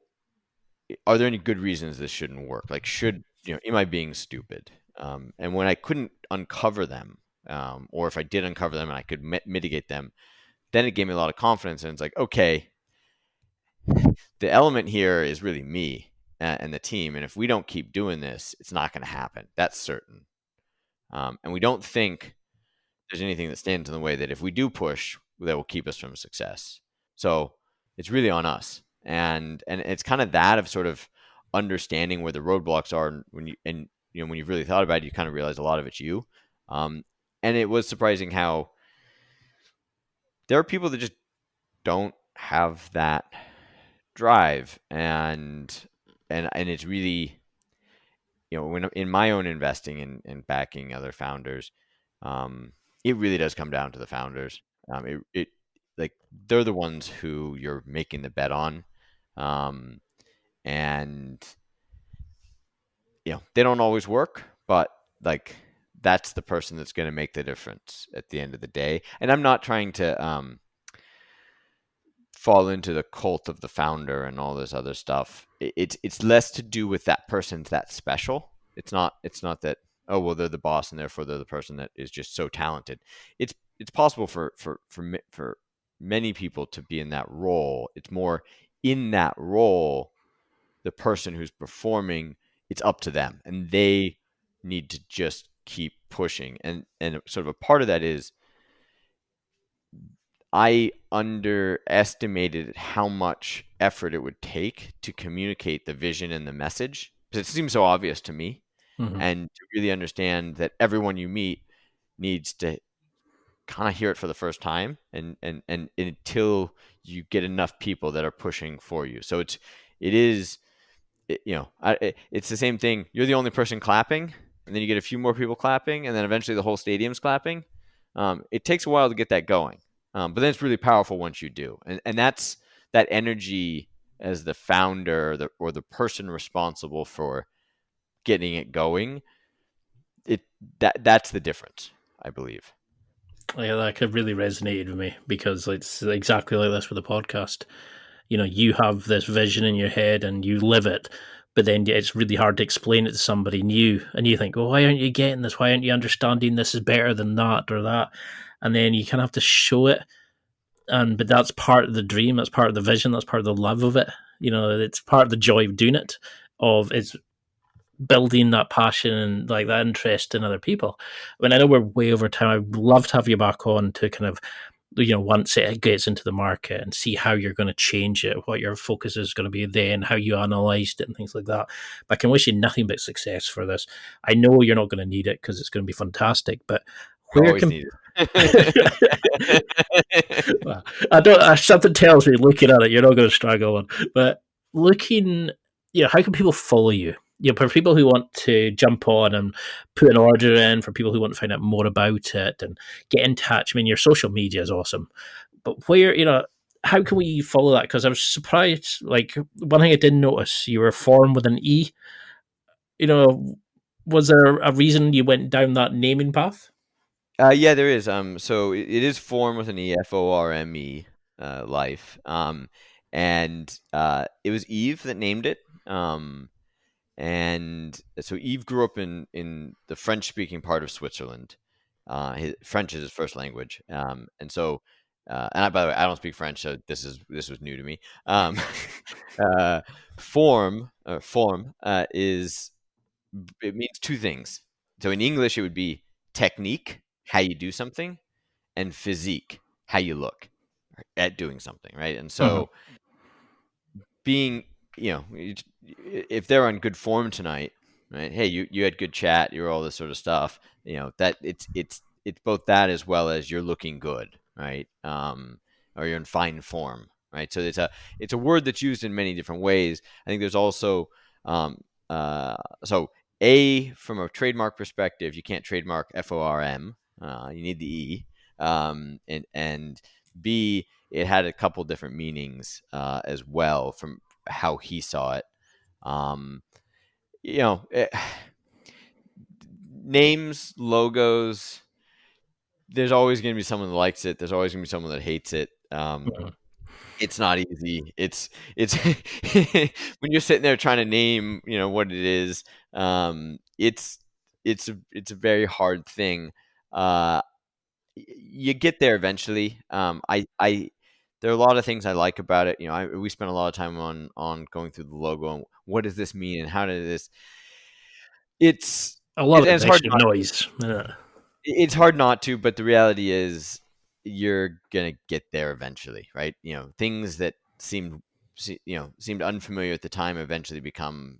are there any good reasons this shouldn't work? Like, am I being stupid? And when I couldn't uncover them, or if I did uncover them and I could mitigate them, then it gave me a lot of confidence. And it's like, okay, the element here is really me. and the team. And if we don't keep doing this, it's not going to happen. That's certain. And we don't think there's anything that stands in the way that if we do push, that will keep us from success. So it's really on us. And it's kind of that of sort of understanding where the roadblocks are when you've really thought about it, you kind of realize a lot of it's you. And it was surprising how there are people that just don't have that drive, and it's really, when in my own investing and backing other founders, it really does come down to the founders. It like they're the ones who you're making the bet on, and they don't always work, but like that's the person that's going to make the difference at the end of the day. And I'm not trying to fall into the cult of the founder and all this other stuff. It's less to do with that person's that special. It's not that, oh well, they're the boss and therefore they're the person that is just so talented. It's possible for many people to be in that role. It's more in that role, the person who's performing, it's up to them and they need to just keep pushing. And sort of a part of that is I underestimated how much effort it would take to communicate the vision and the message, because it seems so obvious to me. Mm-hmm. And to really understand that everyone you meet needs to kind of hear it for the first time, and until you get enough people that are pushing for you. So it's the same thing. You're the only person clapping, and then you get a few more people clapping, and then eventually the whole stadium's clapping. It takes a while to get that going. But then it's really powerful once you do. And that's that energy as the founder or the person responsible for getting it going. That's the difference, I believe. Yeah, that could really resonated with me, because it's exactly like this with the podcast. You have this vision in your head and you live it, but then it's really hard to explain it to somebody new. And you think, well, why aren't you getting this? Why aren't you understanding this is better than that or that? And then you kind of have to show it. But that's part of the dream. That's part of the vision. That's part of the love of it. It's part of the joy of doing it. It's building that passion and like that interest in other people. I mean, I know we're way over time. I'd love to have you back on to kind of, once it gets into the market and see how you're going to change it, what your focus is going to be then, how you analysed it and things like that. But I can wish you nothing but success for this. I know you're not going to need it because it's going to be fantastic, but where Always can... need it. Well, I don't. Something tells me, looking at it, you're not going to struggle on. But looking, how can people follow you? For people who want to jump on and put an order in, for people who want to find out more about it and get in touch. I mean, your social media is awesome, but how can we follow that? Because I was surprised. Like, one thing I didn't notice, you were formed with an E. Was there a reason you went down that naming path? Yeah, there is. So it is form with an E, FORME, life. And it was Yves that named it. And so Yves grew up in the French-speaking part of Switzerland. French is his first language. And so, by the way, I don't speak French, so this was new to me. Form is it means two things. So in English, it would be technique, how you do something, and physique, how you look at doing something, right? And so being, if they're on good form tonight, right? Hey, you had good chat, you're all this sort of stuff, that it's both that as well as you're looking good, right? Or you're in fine form, right? So it's a word that's used in many different ways. I think there's also, so from a trademark perspective, you can't trademark FORM. You need the E. And B, it had a couple different meanings as well from how he saw it. Names, logos, there's always going to be someone that likes it. There's always going to be someone that hates it. It's not easy. It's when you're sitting there trying to name, what it is. It's a very hard thing. You get there eventually. there are a lot of things I like about it. We spent a lot of time on going through the logo and what does this mean and how did this. It's A lot it's, of and it's actually noise. it's hard not to, but the reality is you're gonna get there eventually, right? Things that seemed unfamiliar at the time eventually become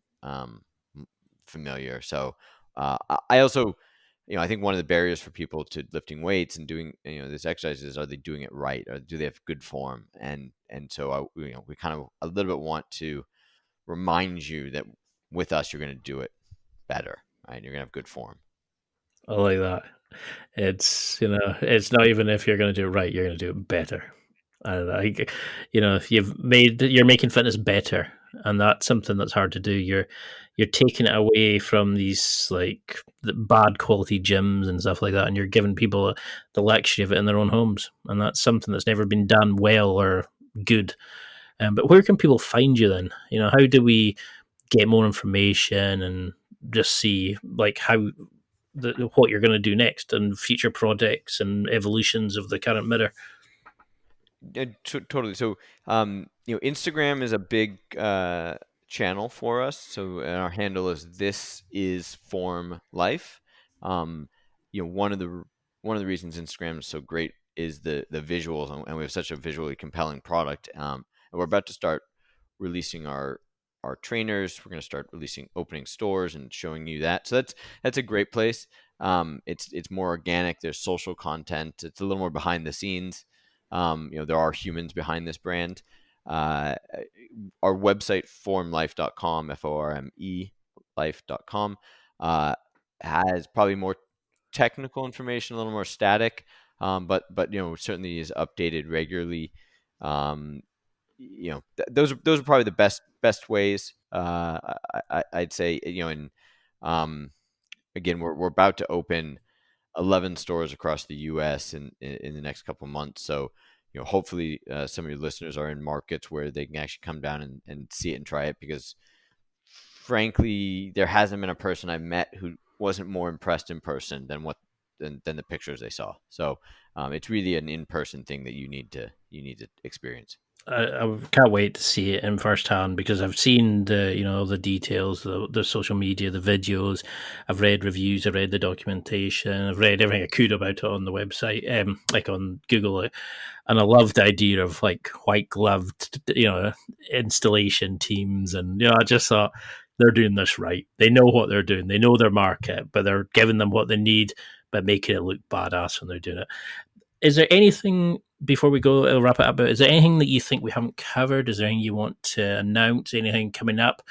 familiar. So I also, I think one of the barriers for people to lifting weights and doing this exercise is, are they doing it right, or do they have good form? And so we kind of a little bit want to remind you that with us you're going to do it better, right? You're going to have good form. I like that. It's not even if you're going to do it right, you're going to do it better. And you're making fitness better, and that's something that's hard to do. You're taking it away from these like the bad quality gyms and stuff like that, and you're giving people the luxury of it in their own homes, and that's something that's never been done well or good. But where can people find you then? How do we get more information and just see like how what you're going to do next and future projects and evolutions of the current mirror? Totally. So, Instagram is a big channel for us. So, and our handle is This Is Form Life. One of the reasons Instagram is so great is the visuals, and we have such a visually compelling product. And we're about to start releasing our trainers. We're going to start releasing opening stores and showing you that. So that's a great place. It's more organic. There's social content. It's a little more behind the scenes. There are humans behind this brand. Our website, formelife.com, FORME life.com, has probably more technical information, a little more static, but certainly is updated regularly. Those are probably the best ways. I'd say, and again, we're about to open 11 stores across the U.S. in the next couple of months. So, hopefully some of your listeners are in markets where they can actually come down and see it and try it, because frankly, there hasn't been a person I've met who wasn't more impressed in person than the pictures they saw. So it's really an in-person thing that you need to experience. I can't wait to see it in firsthand, because I've seen the details, the social media, the videos. I've read reviews, I've read the documentation, I've read everything I could about it on the website, like on Google, and I love the idea of like white gloved, installation teams, and I just thought they're doing this right. They know what they're doing. They know their market, but they're giving them what they need, but making it look badass when they're doing it. Is there anything before we go, I'll wrap it up? Is there anything that you think we haven't covered? Is there anything you want to announce? Anything coming up?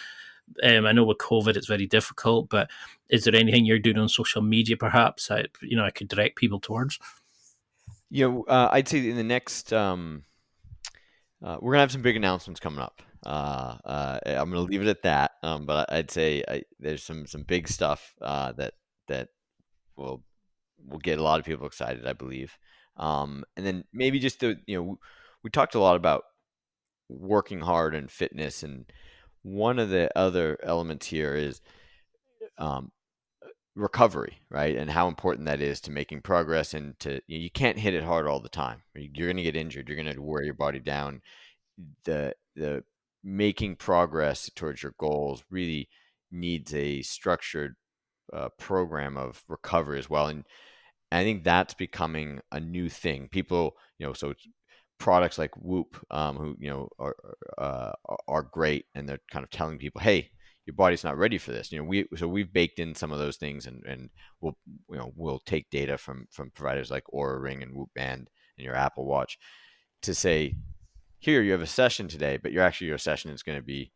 I know with COVID it's very difficult, but is there anything you're doing on social media, perhaps? I could direct people towards. I'd say in the next, we're gonna have some big announcements coming up. I'm gonna leave it at that. But I'd say there's some big stuff that will get a lot of people excited, I believe. And then maybe just we talked a lot about working hard and fitness, and one of the other elements here is recovery, right? And how important that is to making progress, and you can't hit it hard all the time. You're going to get injured. You're going to wear your body down. The making progress towards your goals really needs a structured program of recovery as well. And I think that's becoming a new thing. People, so it's products like Whoop, who are great, and they're kind of telling people, hey, your body's not ready for this. We've baked in some of those things, and we'll take data from providers like Oura Ring and Whoop Band and your Apple Watch to say, here you have a session today, but your session is going to be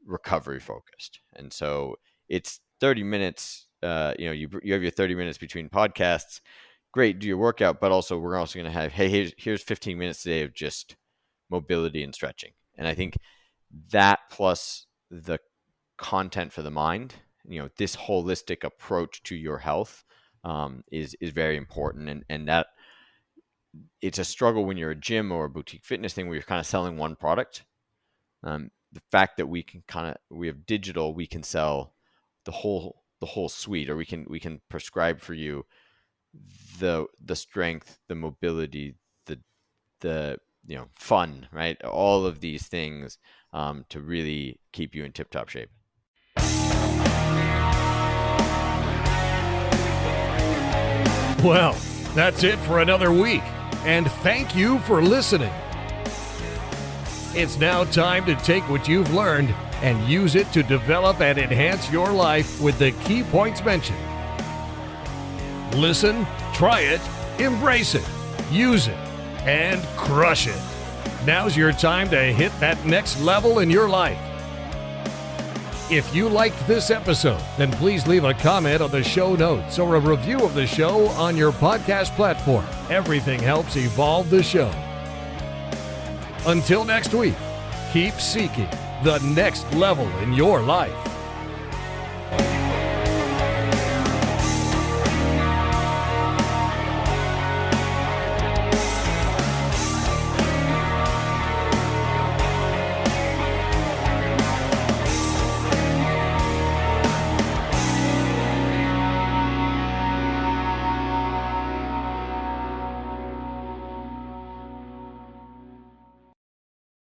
recovery focused, and so it's 30 minutes. You have your 30 minutes between podcasts. Great, do your workout, but also we're also going to have, hey, here's 15 minutes today of just mobility and stretching. And I think that plus the content for the mind, this holistic approach to your health is very important, and that it's a struggle when you're a gym or a boutique fitness thing where you're kind of selling one product. The fact that we have digital, we can sell the whole suite, or we can prescribe for you the strength, the mobility, the fun, right? All of these things to really keep you in tip-top shape. Well, that's it for another week, and thank you for listening. It's now time to take what you've learned and use it to develop and enhance your life with the key points mentioned. Listen, try it, embrace it, use it, and crush it. Now's your time to hit that next level in your life. If you liked this episode, then please leave a comment on the show notes or a review of the show on your podcast platform. Everything helps evolve the show. Until next week, keep seeking the next level in your life.